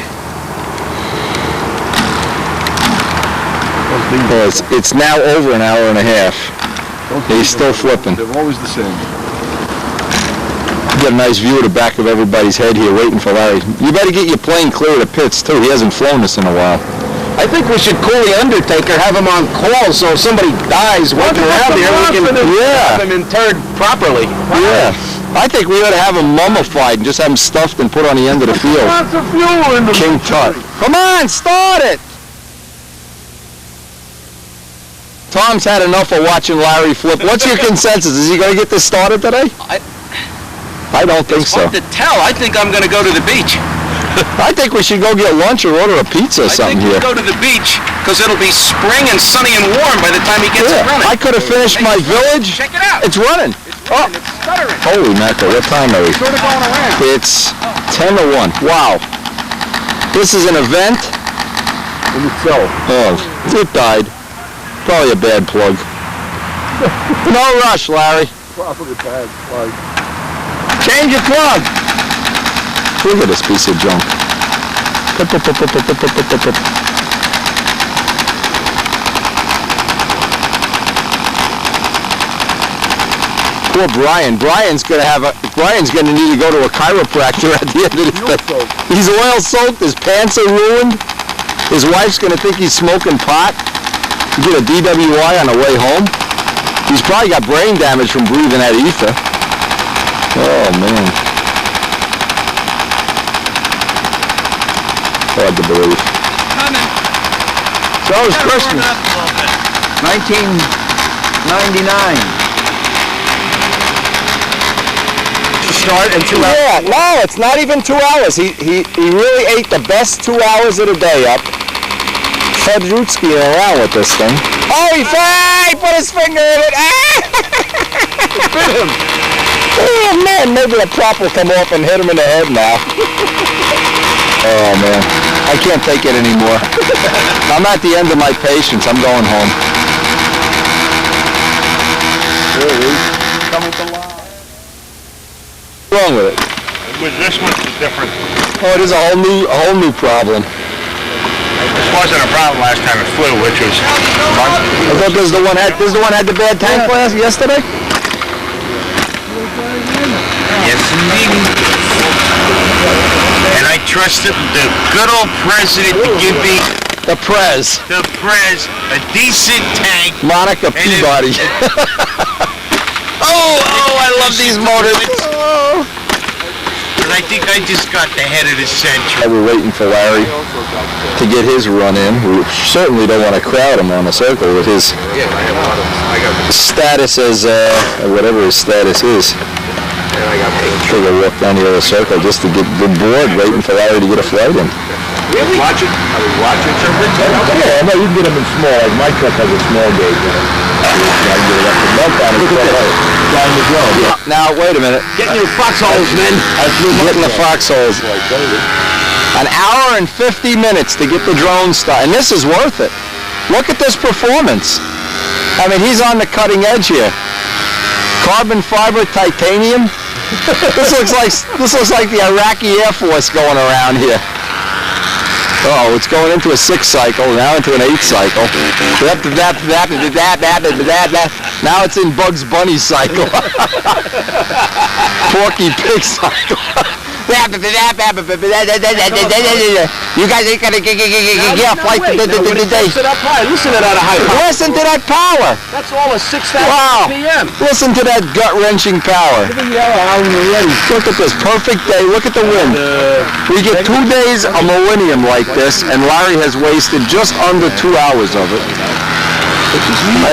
Well, it's now over an hour and a half. He's still flipping. They're always the same. Get a nice view of the back of everybody's head here waiting for Larry. You better get your plane clear of the pits, too. He hasn't flown this in a while. I think we should call the Undertaker, have him on call, so if somebody dies walking around here, we can have him interred properly. Yeah. I think we ought to have him mummified and just have him stuffed and put on the end of the field. Lots of fuel in the King Tut. Come on, start it! Tom's had enough of watching Larry flip. What's your consensus? Is he going to get this started today? I don't think so. It's hard to tell. I think I'm going to go to the beach. I think we should go get lunch or order a pizza or something here. I think we'll go to the beach because it'll be spring and sunny and warm by the time he gets it running. I could have finished my village. Check it out. It's running. It's stuttering. Holy mackerel, what time are we? Sort of going around. It's 10 to 1. Wow. This is an event in itself. Oh, it died. Probably a bad plug. No rush, Larry. Probably bad plug. Change your plug. Look at this piece of junk. Poor Brian. Brian's gonna need to go to a chiropractor at the end of this thing. He's oil soaked. His pants are ruined. His wife's gonna think he's smoking pot. Get a DWI on the way home. He's probably got brain damage from breathing that ether. Oh, man. Hard to believe. Coming. So it was Christmas. 19... $99. To start in 2 hours? Yeah, no, it's not even 2 hours. He really ate the best 2 hours of the day up. Fed root skiing around with this thing. Oh, he put his finger in it. Bit him. Oh man, maybe the prop will come off and hit him in the head now. Oh man, I can't take it anymore. I'm at the end of my patience. I'm going home. Coming to life. What's wrong with it? With this one's different. Oh, it is a whole new problem. This wasn't a problem last time it flew, which was fun. I thought this the one had the bad tank blast yesterday. Yes, indeed. And I trusted the good old president to give me The Prez. a decent tank. Monica Peabody. Oh, I love these motors. And I think I just got the head of the century. We're waiting for Larry to get his run in. We certainly don't want to crowd him on the circle with his status as, whatever his status is. Take a walk down the other circle just to get bored waiting for Larry to get a flight in. Really? Watch it. Are we watching something? Yeah, no, you can get them in small. Like my truck has a small gauge in it. I can get it up to meltdown. Look at this. Down the road. Now, wait a minute. Getting your foxholes, men. Getting the foxholes. An hour and 50 minutes to get the drone started. And this is worth it. Look at this performance. I mean, he's on the cutting edge here. Carbon fiber titanium. This looks like the Iraqi Air Force going around here. Oh, it's going into a 6 cycle, now into an 8 cycle. Now it's in Bugs Bunny cycle. Porky Pig cycle. You guys ain't gonna get a flight today. Listen up high. Listen to that high power. Listen to that power. That's all at 6,000 Wow. p.m. Listen to that gut-wrenching power. Look at this perfect day. Look at the wind. We get 2 days a millennium like this, and Larry has wasted just under 2 hours of it.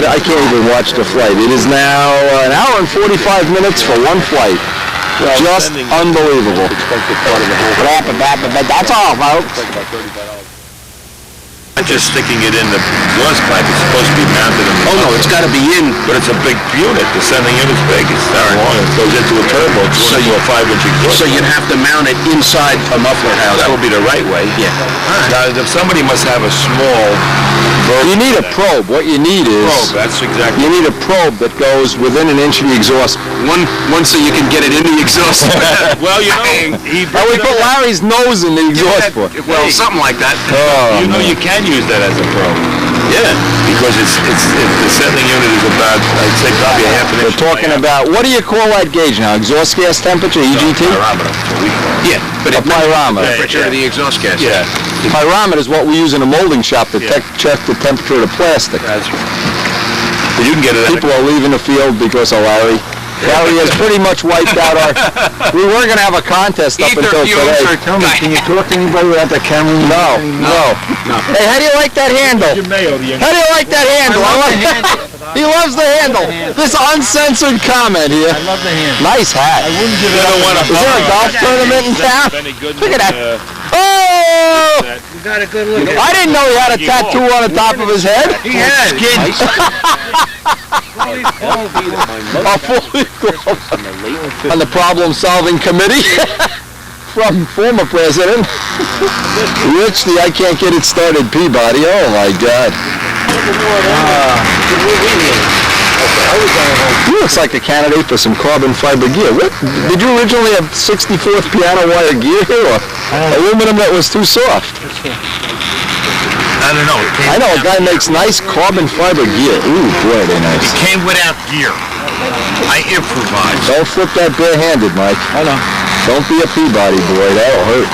I can't even watch the flight. It is now an hour and 45 minutes for one flight. Just unbelievable. That's all, folks. Not just sticking it in the exhaust pipe, it's supposed to be mounted in the... Oh, no, it's got to be in. But it's a big unit. The sending unit's big. It's that long. It goes into a turbo. It's So into a 5-inch exhaust. So you'd have to mount it inside a muffler house. That would be the right way. Yeah. Now, if somebody must have a small... You need a probe. What you need is... probe. That's exactly... You need a probe that goes within an inch of the exhaust. One so you can get it in the exhaust. Well, you know, Oh, we put Larry's nose in the exhaust port. Well, something like that. Oh, you know, you can use that as a probe. Yeah, because it's the settling unit is about, I'd say, probably a half an inch. We're talking about, what do you call that gauge now? Exhaust gas temperature, EGT? Pyrometer. Yeah, but A pyrometer. temperature of the exhaust gas. Yeah. Pyrometer is what we use in a molding shop to check the temperature of the plastic. That's right. But you can get it. People are leaving the field because of Larry. Larry has pretty much wiped out our... We weren't going to have a contest up until today. Tell me, can you talk to anybody without the camera? No. Hey, how do you like that handle? How do you like that handle? He loves the handle. This uncensored comment here. I love the hand. Nice hat. I wouldn't give it up. Is there a golf tournament in town? Look at that. Oh! You got a good look. I didn't know he had a tattoo on the top of his head. He has. On the problem-solving committee from former president Rich, the I can't get it started Peabody. Oh my God! He looks like a candidate for some carbon fiber gear. What? Did you originally have 64th piano wire gear here, or aluminum that was too soft? I don't know. I know a guy makes nice carbon fiber gear. Ooh, boy, they're nice. It came without gear. I improvised. Don't flip that bare-handed, Mike. I know. Don't be a Peabody boy. That'll hurt.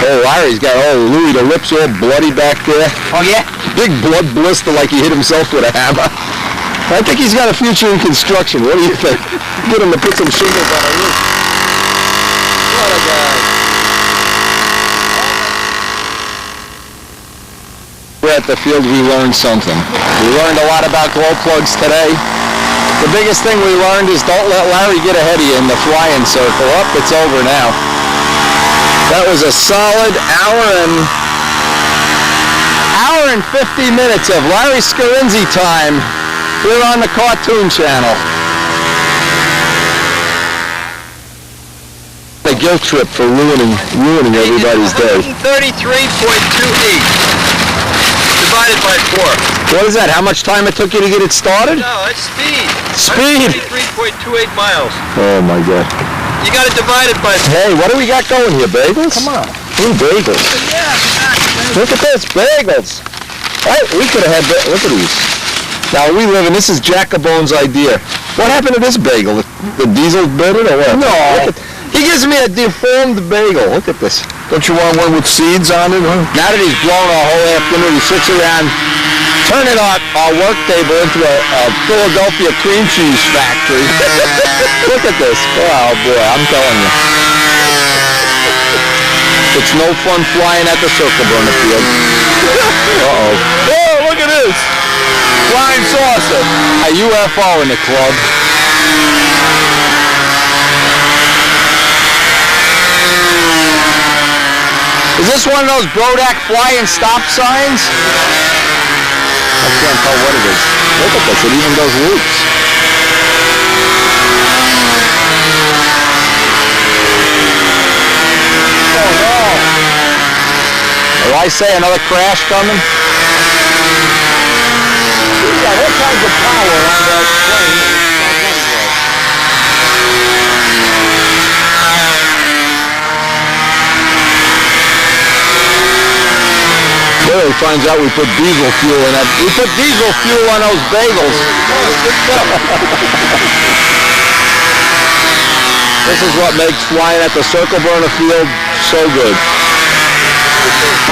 Oh, Larry's got, Louis, the lips all bloody back there. Oh, yeah? Big blood blister like he hit himself with a hammer. I think he's got a future in construction. What do you think? Get him to put some shingles on a roof. What a guy. at the field, we learned something. We learned a lot about glow plugs today. The biggest thing we learned is don't let Larry get ahead of you in the flying circle. Up, it's over now. That was a solid hour and 50 minutes of Larry Scarinzi time here on the Cartoon Channel. A guilt trip for ruining everybody's day. 133.28 divided by 4. What is that? How much time it took you to get it started? No, it's speed. Speed. 133.28 miles. Oh my God. You got it divided by 4. Hey, what do we got going here? Bagels? Come on. Ooh, bagels. Yeah, Look at this, bagels. Hey, we could have had, look at these. Now we live in, this is Jacobone's idea. What happened to this bagel? The diesel bit it or what? No. He gives me a deformed bagel. Look at this. Don't you want one with seeds on it? Huh? Now that he's blown a whole afternoon, he sits around turning our work table into a Philadelphia cream cheese factory. Look at this. Oh boy, I'm telling you. It's no fun flying at the circle burner field. Uh-oh. Oh, look at this. Flying saucer. A UFO in the club. Is this one of those Brodak fly and stop signs? I can't tell what it is. Look at this, it even does loops. Oh no! Did I say another crash coming? We got all kinds of power on that plane. He finds out we put diesel fuel in that. We put diesel fuel on those bagels. This is what makes flying at the circle burner field so good.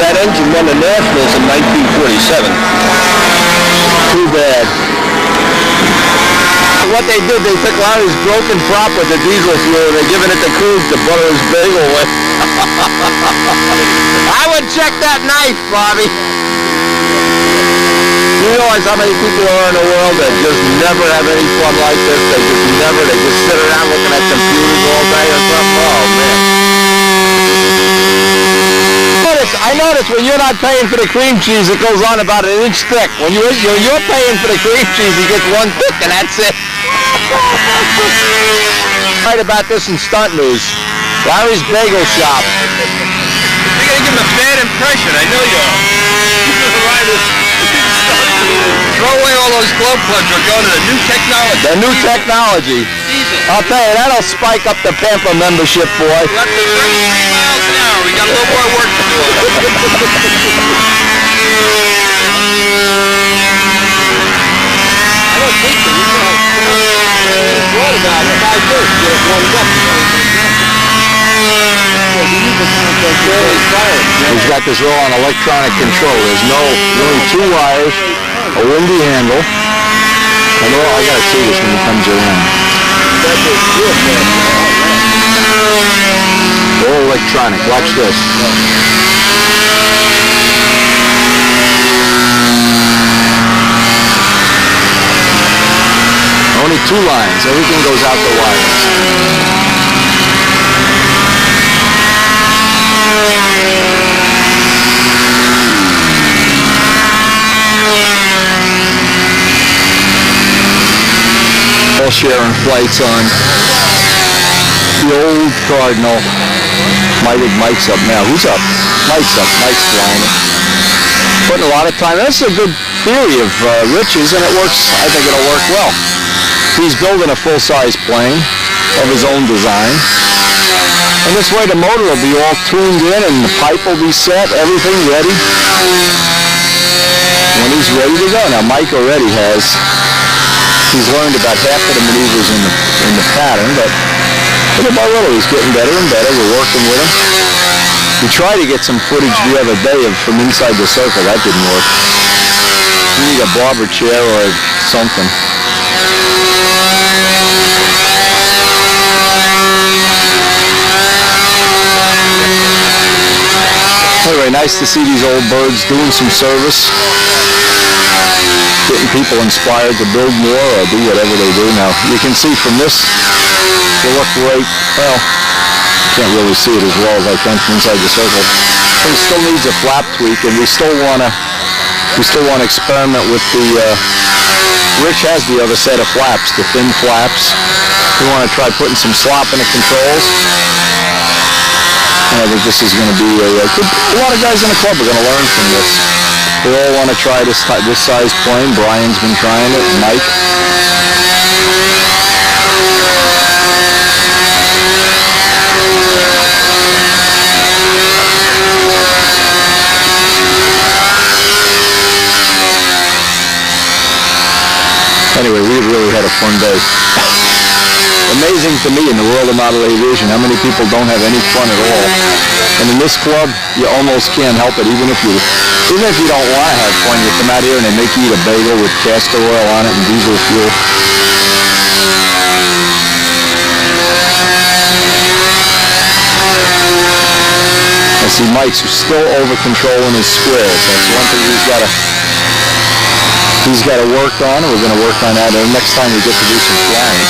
That engine won the Nationals in 1947. Too bad. What they did, they took Larry's broken prop with the diesel fuel and they're giving it to Cool to butter his bagel with. I would check that knife, Bobby. You realize how many people are in the world that just never have any fun like this? They just sit around looking at computers all day or something. Oh, man. I notice when you're not paying for the cream cheese, it goes on about an inch thick. When you're paying for the cream cheese, you get one thick and that's it. Right about this in stunt news. Larry's Bagel Shop. You're going to give him a bad impression, I know you are. Throw away all those glow plugs, we're going to the new technology. The new technology. I'll tell you, that'll spike up the Pampa membership, boy. We're up to 33 miles an hour. We got a little more work to do. I don't think so. What about it? 5 minutes to get it warmed up. He's got this all on electronic control. There's only 2 wires, a windy handle, and I gotta see this when he comes around. All electronic. Watch this. Only 2 lines. Everything goes out the wires. All sharing flights on the old Cardinal. Mike's up now. Who's up? Mike's up. Mike's flying it. Putting a lot of time. That's a good theory of Rich's, and it works. I think it'll work well. He's building a full-size plane of his own design. And this way the motor will be all tuned in and the pipe will be set, everything ready. When he's ready to go. Now Mike already has. He's learned about half of the maneuvers in the pattern, but little by little he's getting better and better. We're working with him. We tried to get some footage the other day from inside the circle. That didn't work. You need a barber chair or something. Anyway, nice to see these old birds doing some service, getting people inspired to build more or do whatever they do. Now, you can see from this, they look right, well, can't really see it as well as I can from inside the circle. But it still needs a flap tweak, and we still want to experiment with the, Rich has the other set of flaps, the thin flaps. We want to try putting some slop in the controls. And I think this is going to be a lot of guys in the club are going to learn from this. They all want to try this size plane. Brian's been trying it, and Mike. Anyway, we've really had a fun day. Amazing to me in the world of model aviation how many people don't have any fun at all. And in this club, you almost can't help it. Even if you don't want to have fun, you come out here and they make you eat a bagel with castor oil on it and diesel fuel. I see Mike's still over controlling his squares. That's one thing he's got to work on. We're going to work on that next time we get to do some flying.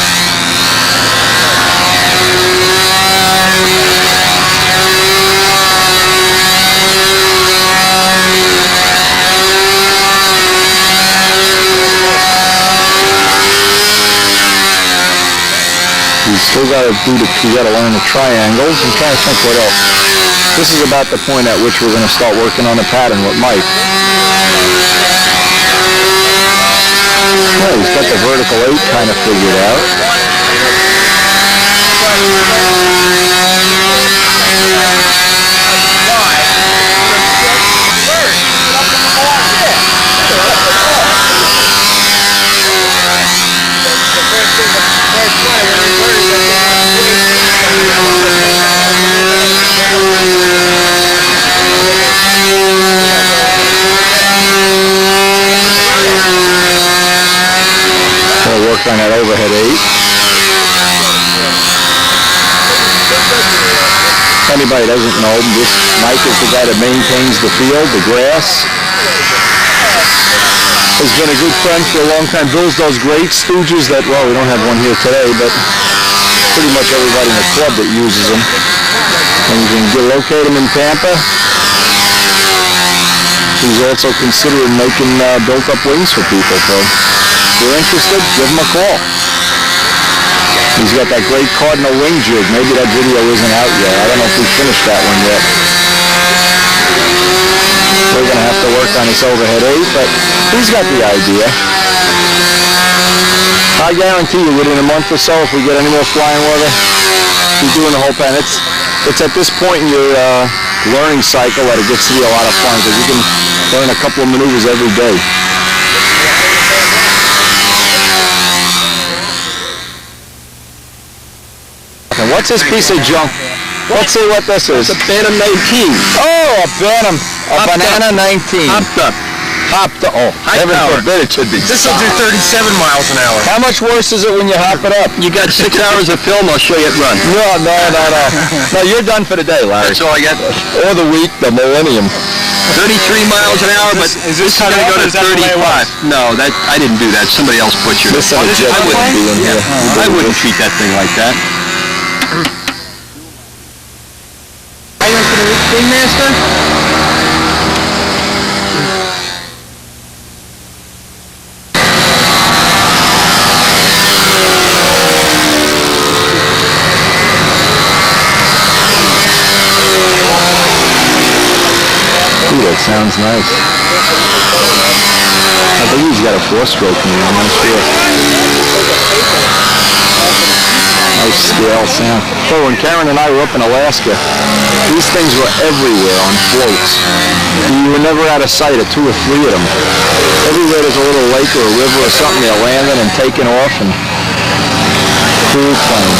We still got to learn the triangles. I'm trying to think what else. This is about the point at which we're going to start working on the pattern with Mike. Well, he's got the vertical 8 kind of figured out. Work on that overhead 8. Anybody doesn't know, this Mike is the guy that maintains the field, the grass. Has been a good friend for a long time. Builds those great stooges that, well, we don't have one here today, but pretty much everybody in the club that uses them. And you can locate them in Tampa. He's also considering making built-up wings for people, so if you're interested, give him a call. He's got that great cardinal wing jig. Maybe that video isn't out yet. I don't know if we finished that one yet. We're going to have to work on this overhead 8, but he's got the idea. I guarantee you within a month or so, if we get any more flying weather, we're doing the whole pan. It's at this point in your learning cycle that it gets to be a lot of fun, because you can learn a couple of maneuvers every day. And what's this piece of junk? Let's see what this is. It's a Bantam 19. Oh, a Bantam. A Banana 19. Hopped up. Hopped up. Oh, heaven forbid it should be. This will do 37 miles an hour. How much worse is it when you hop it up? You got 6 hours of film, I'll show you it run. No. No, you're done for the day, Larry. That's all I got. Or the week, the millennium. 33 miles an hour, but this is going to go to 35. No, I didn't do that. Somebody else butchered it. I wouldn't treat that thing like that. Are you into the Wing Master? Ooh, that sounds nice. I think he's got a 4-stroke in here, I'm not sure. Nice scale sound. So when Karen and I were up in Alaska, these things were everywhere on floats. You were never out of sight of 2 or 3 of them. Everywhere there's a little lake or a river or something, they're landing and taking off, and cool plane.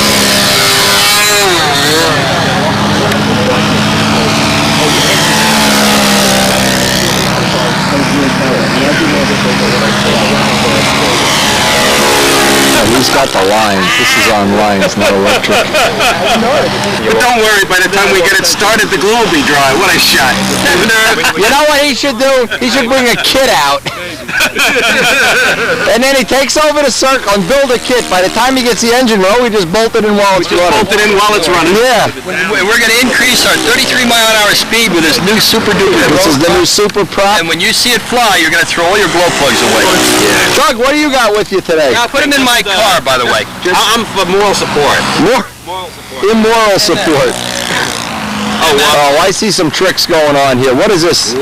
He's got the lines. This is on lines, not electric. But don't worry, by the time we get it started, the glue will be dry. What a shot. You know what he should do? He should bring a kit out. And then he takes over the circle and build a kit. By the time he gets the engine rolling, we just bolt it in while it's running. Bolt it in while it's running. Yeah. We're going to increase our 33-mile-an-hour speed with this new Super Duper. This is the new Super Prop. And when you see it fly, you're going to throw all your glow plugs away. Doug, what do you got with you today? Now, put them in my car, by the way. I'm for moral support. Immoral support. Oh, I see some tricks going on here. What is this?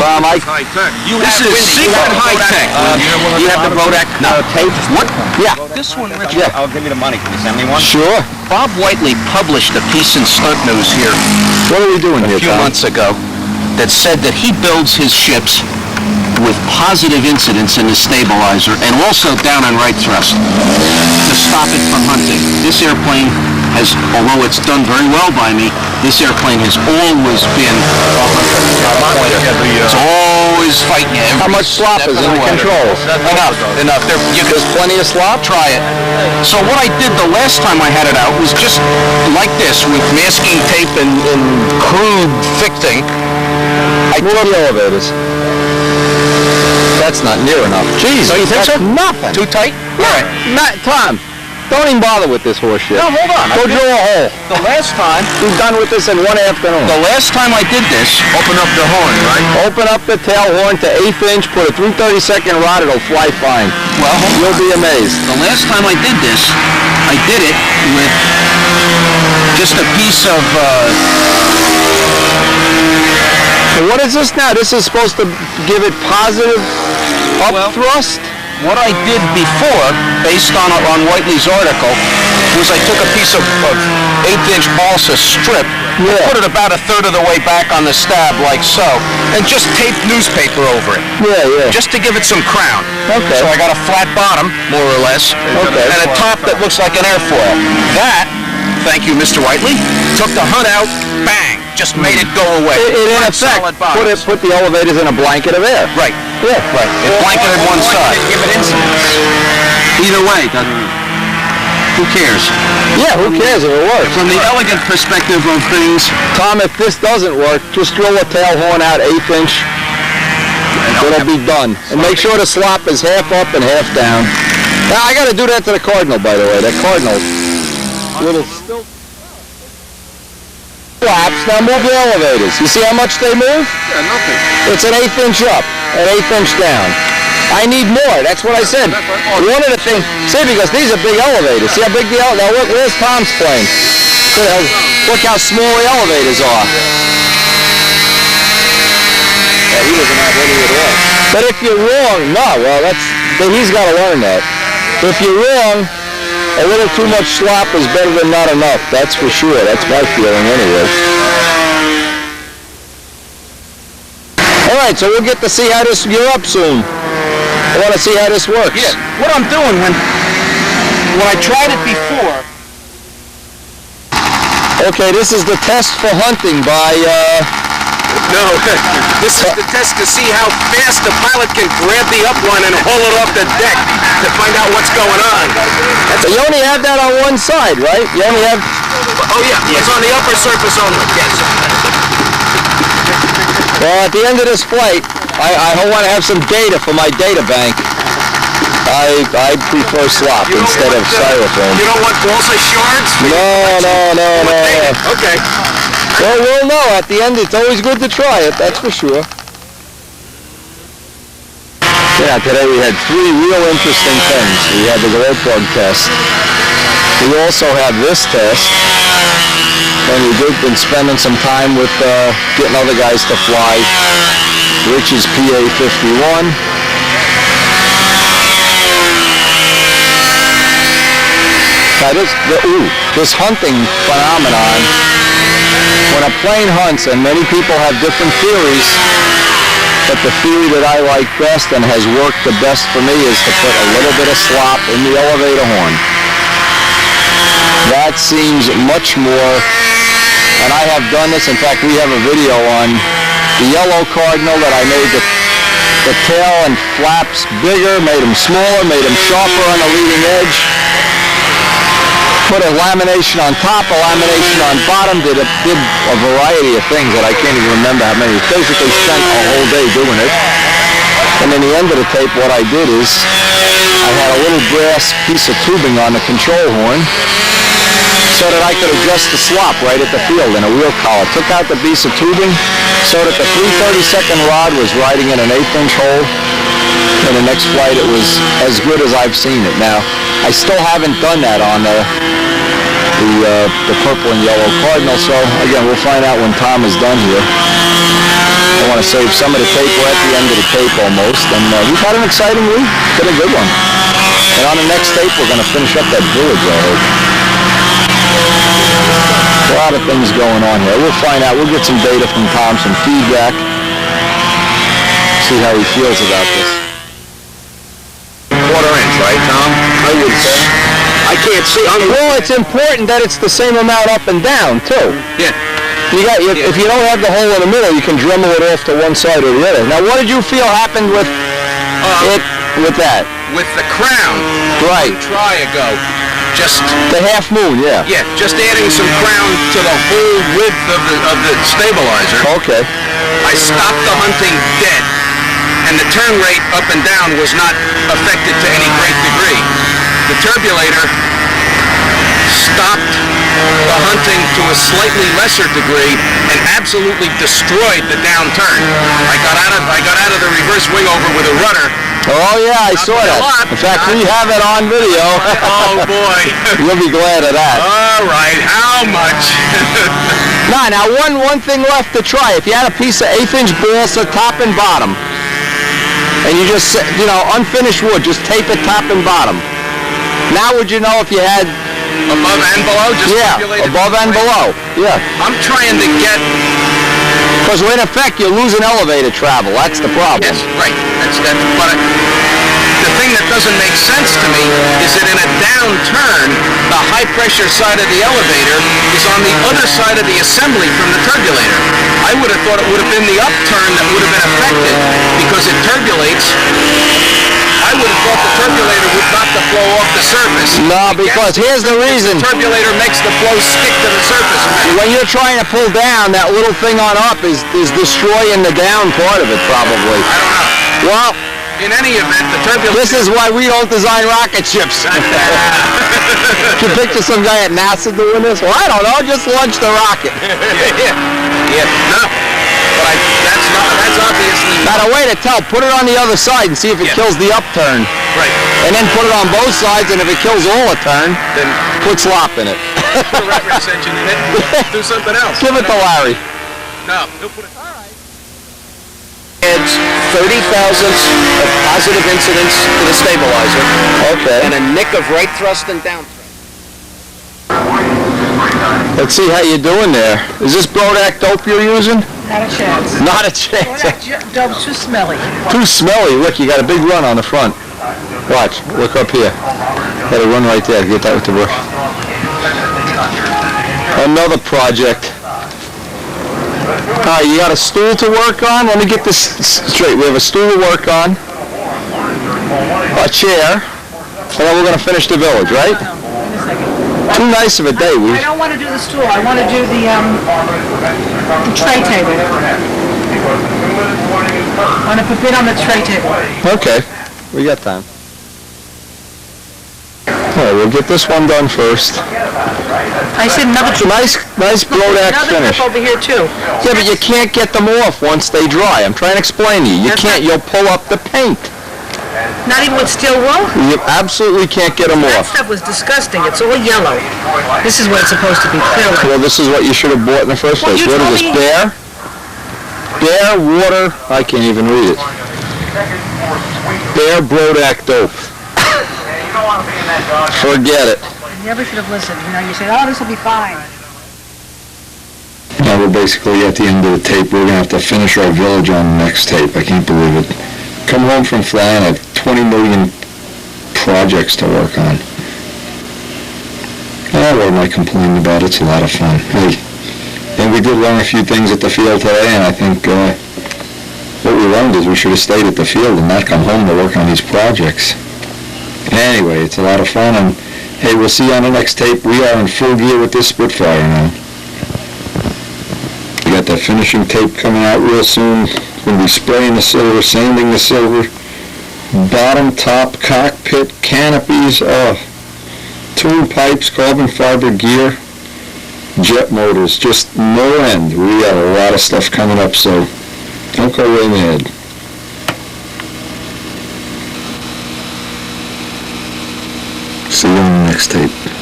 Tom, This is secret high-tech. You have the Bodak tape? What? Yeah. This one, Rich. Yeah. I'll give you the money. Can you send me one? Sure. Bob Whiteley published a piece in Stunt News here What are we doing here, a few Tom? months ago that said that he builds his ships with positive incidents in the stabilizer and also down on right thrust to stop it from hunting. This airplane has, although it's done very well by me, this airplane has always been a hunter. It's always fighting you. How much slop is in the controls? Enough. There's plenty of slop? Try it. So what I did the last time I had it out was just like this with masking tape and crude fixing. Move the elevators. That's not near enough. Jeez, So you think that's so? nothing. Too tight? All right. Tom, don't even bother with this horse shit. No, hold on. Go drill a hole. The last time, We're done with this in one afternoon. the last time I did this, Open up the horn, right? Open up the tail horn to 1/8 inch, put a 3/32 rod, it'll fly fine. well, You'll be amazed. the last time I did this, I did it with just a piece of, So what is this now? This is supposed to give it positive up thrust? what I did before, based on Whiteley's article, was I took a piece of 1/8 inch balsa strip, Yeah. put it about 1/3 of the way back on the stab like so, and just taped newspaper over it, Yeah. just to give it some crown. Okay. So I got a flat bottom, more or less, Okay. and a top that looks like an airfoil. That, thank you, Mr. Whiteley, took the hunt out, bang, just made it go away. It in Flat, effect, solid bottoms. put the elevators in a blanket of air. Right, Yeah. right. It blanketed one side. Give it incidents. Either way, who cares? Yeah, who cares if it works? From the elegant perspective of things, Tom, if this doesn't work, just drill a tail horn out 1/8 inch. It'll be done. And make sure the slop is half up and half down. Now, I got to do that to the Cardinal, by the way. That Cardinal, little still flaps. Now move the elevators. You see how much they move? Yeah, nothing. It's an 1/8 inch up, an 1/8 inch down. I need more. That's what I said. One of the things, see, because these are big elevators. See how big the elevator? Now, where's Tom's plane? Look how small the elevators are. Yeah, he doesn't have any at all. But if you're wrong, then he's got to learn that. If you're wrong, a little too much slop is better than not enough. That's for sure. That's my feeling anyway. All right, so we'll get to see how this, you're up soon. I want to see how this works. yeah, what I'm doing when I tried it before, Okay, this is the test for hunting by, no, this is the test to see how fast the pilot can grab the upline and haul it off the deck to find out what's going on. you only have that on one side, right? You only have, Oh yeah, it's on the upper surface only, yes. well, at the end of this flight, I want to have some data for my data bank. I prefer slop instead of styrofoam. You don't want balsa shards? No. Okay. Well, we'll know at the end. It's always good to try it, that's for sure. Yeah, today we had 3 real interesting things. We had the glow plug test. We also have this test. And we've been spending some time with getting other guys to fly Rich's PA-51. Now this hunting phenomenon, when a plane hunts, and many people have different theories, but the theory that I like best and has worked the best for me is to put a little bit of slop in the elevator horn. That seems much more, and I have done this. In fact, we have a video on the yellow Cardinal that I made the the tail and flaps bigger, made them smaller, made them sharper on the leading edge. Put a lamination on top, a lamination on bottom, did a variety of things that I can't even remember how many. Basically spent a whole day doing it. And in the end of the tape, what I did is I had a little brass piece of tubing on the control horn so that I could adjust the slop right at the field in a wheel collar. Took out the piece of tubing so that the 3/32 rod was riding in an 1/8" hole. And the next flight it was as good as I've seen it. Now, I still haven't done that on the purple and yellow Cardinal, so again, we'll find out when Tom is done here. I want to save some of the tape. We're at the end of the tape almost, and we've had an exciting week. It's been a good one. And on the next tape, we're going to finish up that village, I hope. A lot of things going on here. We'll find out. We'll get some data from Tom, some feedback, see how he feels about this. 1/4 inch, right, Tom? I would say. I can't see. Well, it's important that it's the same amount up and down, too. Yeah. If you don't have the hole in the middle, you can Dremel it off to one side or the other. Now, what did you feel happened with with that? With the crown. Right. Try ago. Just the half moon, yeah. Yeah, just adding some crown to the whole width of the stabilizer. Okay. I stopped the hunting dead, and the turn rate up and down was not affected to any great degree. The turbulator stopped the hunting to a slightly lesser degree and absolutely destroyed the down turn. I got out of the reverse wing over with a rudder. Oh yeah, I saw that. In fact, we have it on video. Oh boy. You'll be glad of that. All right, how much? Now one thing left to try. If you had a piece of 1/8" balsa top and bottom, and you just, unfinished wood, just tape it top and bottom. Now would you know if you had above and below? Just above and below. Yeah. I'm trying to get. Because in effect, you lose an elevator travel. That's the problem. Yes, right. But the thing that doesn't make sense to me is that in a downturn, the high-pressure side of the elevator is on the other side of the assembly from the turbulator. I would have thought it would have been the upturn that would have been affected because it turbulates. I would have thought the turbulator would knock the flow off the surface. No, because here's the reason. The turbulator makes the flow stick to the surface. When you're trying to pull down, that little thing on up is destroying the down part of it, probably. I don't know. Well, in any event, the turbulator... This is why we don't design rocket ships. Can you picture some guy at NASA doing this? Well, I don't know. Just launch the rocket. Yeah. No. But that's obviously... Now, the way to tell, put it on the other side and see if it kills the upturn. Right. And then put it on both sides, and if it kills all the turn, then put slop in it. Put a reference engine in it. Do something else. Give it to Larry. No. He'll put it... All right. Adds 30 thousandths of positive incidence to the stabilizer. Okay. And a nick of right thrust and down thrust. Let's see how you're doing there. Is this Brodak dope you're using? Not a chance. Not a chance. Brodak dope's too smelly. Too smelly. Look, you got a big run on the front. Watch. Look up here. Got a run right there. Get that with the brush. Another project. All right, you got a stool to work on? Let me get this straight. We have a stool to work on, a chair, and then we're going to finish the village, right? No, wait a second. Too nice of a day. I don't want to do the stool. I want to do the tray table. I want to put it on the tray table. Okay, we got time. All right, we'll get this one done first. I said another Nice Brodak another finish. clip over here too. Yeah, but you can't get them off once they dry. I'm trying to explain to you. You can't. You'll pull up the paint. Not even with steel wool? You absolutely can't get them That off. stuff was disgusting. It's all yellow. This is what it's supposed to be, clearly. Well, this is what you should have bought in the first Well, place. you What told is this, me- Bear water, I can't even read it. Bear Brodak dope. Forget it. You never should have listened. You said, oh, this will be fine. Now we're basically at the end of the tape. We're going to have to finish our village on the next tape. I can't believe it. Come home from flying, I have 20 million projects to work on. What am I complaining about? It's a lot of fun. Hey, and we did learn a few things at the field today, and I think what we learned is we should have stayed at the field and not come home to work on these projects. Anyway, it's a lot of fun, and hey, we'll see you on the next tape. We are in full gear with this Spitfire now. We got that finishing tape coming out real soon. We'll be spraying the silver, sanding the silver, bottom, top, cockpit, canopies, tune pipes, carbon fiber gear, jet motors, just no end. We got a lot of stuff coming up, so don't go way ahead. See you on the next tape.